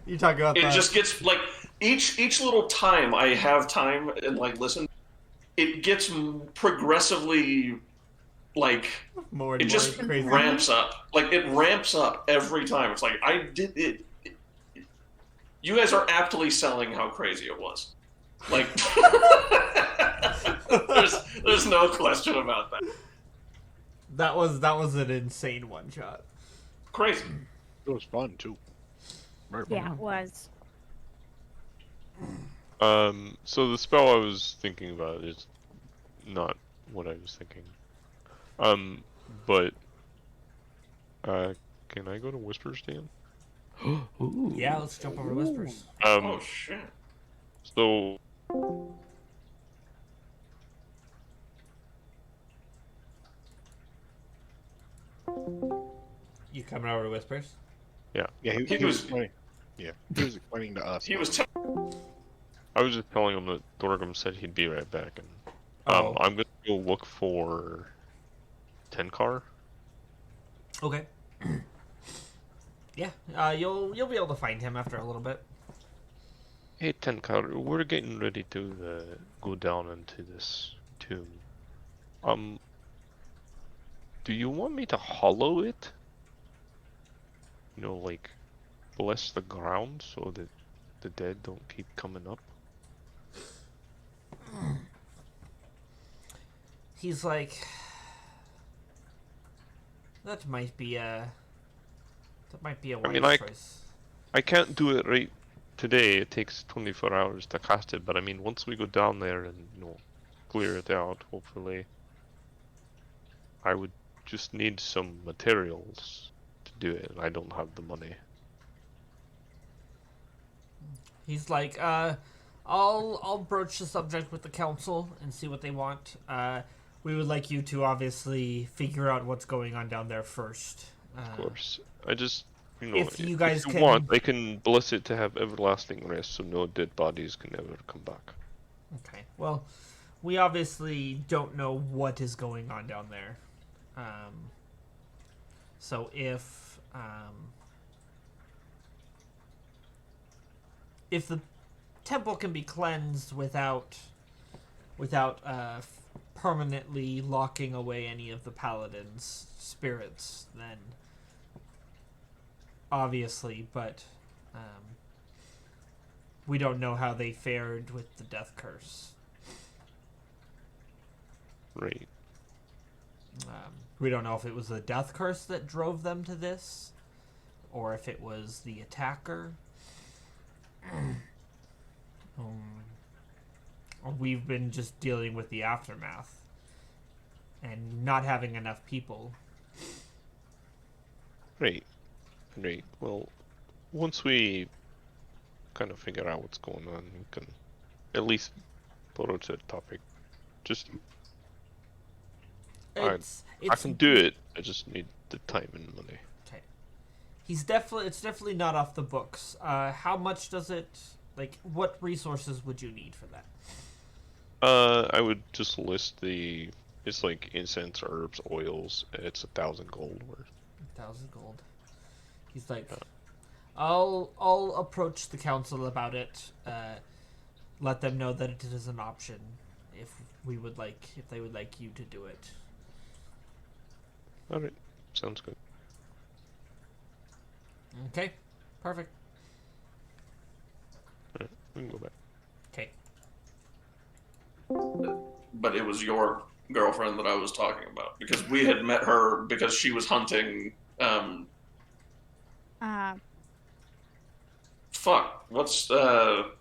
You talk about It just gets like each little time I have time and like listen, it gets progressively like More and it more just crazy. ramps up. Like it ramps up every time. It's like I did it. You guys are aptly selling how crazy it was. Like there's no question about that. That was an insane one shot. Crazy. It was fun too. Very Yeah, fun. it was. So the spell I was thinking about is not what I was thinking. But can I go to Whispers, Dan? Ooh. Yeah, let's jump over to Whispers. Oh shit. So You coming over to Whispers? Yeah, he was explaining. Yeah, he was explaining to us. He was I was just telling him that Thorgrim said he'd be right back, and Oh. I'm gonna go look for Tenkar. Okay. Yeah, you'll be able to find him after a little bit. Hey Tenkar, we're getting ready to go down into this tomb. Do you want me to hollow it? You know, like bless the ground so that the dead don't keep coming up? He's like, that might be a wise mean, like- choice. I can't do it right today. It takes 24 hours to cast it, but I mean, once we go down there and, you know, clear it out, hopefully, I would just need some materials to do it, and I don't have the money. He's like, I'll broach the subject with the council and see what they want. We would like you to obviously figure out what's going on down there first. Of course. I just, you know, if you guys if you can- want, I can bless it to have everlasting rest so no dead bodies can ever come back. Okay. Well, we obviously don't know what is going on down there. So if the temple can be cleansed without permanently locking away any of the paladin's spirits, then obviously, but we don't know how they fared with the death curse. Right. We don't know if it was the death curse that drove them to this, or if it was the attacker. We've been just dealing with the aftermath and not having enough people. Right. Right. Well, once we kind of figure out what's going on, we can at least broach that topic. Just, I can do it. I just need the time and money. Okay. It's definitely not off the books. How much does it, like, what resources would you need for that? I would just list it's like incense, herbs, oils. It's 1,000 gold worth. 1,000 gold. He's like, I'll approach the council about it. Let them know that it is an option if they would like you to do it. Alright, sounds good. Okay, perfect. Alright, we can go back. Okay. but it was your girlfriend that I was talking about because we had met her because she was hunting. Fuck. What's Dearden.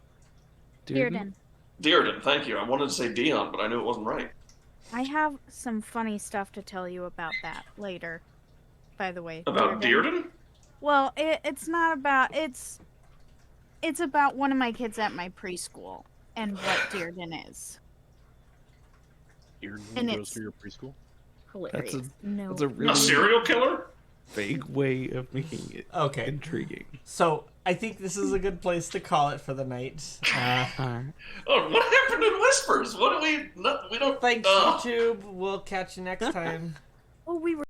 Dearden? Thank you. I wanted to say Dion, but I knew it wasn't right. I have some funny stuff to tell you about that later. By the way. About Dearden? Well, it's not about it's about one of my kids at my preschool and what Dearden is. Dearden And goes it's- to your preschool? Hilarious. That's no. a really A serial killer? vague way of making it Okay. intriguing. So I think this is a good place to call it for the night. Alright. Oh, what happened in Whispers? What do we? We don't. Thanks, YouTube. We'll catch you next time. Oh, we were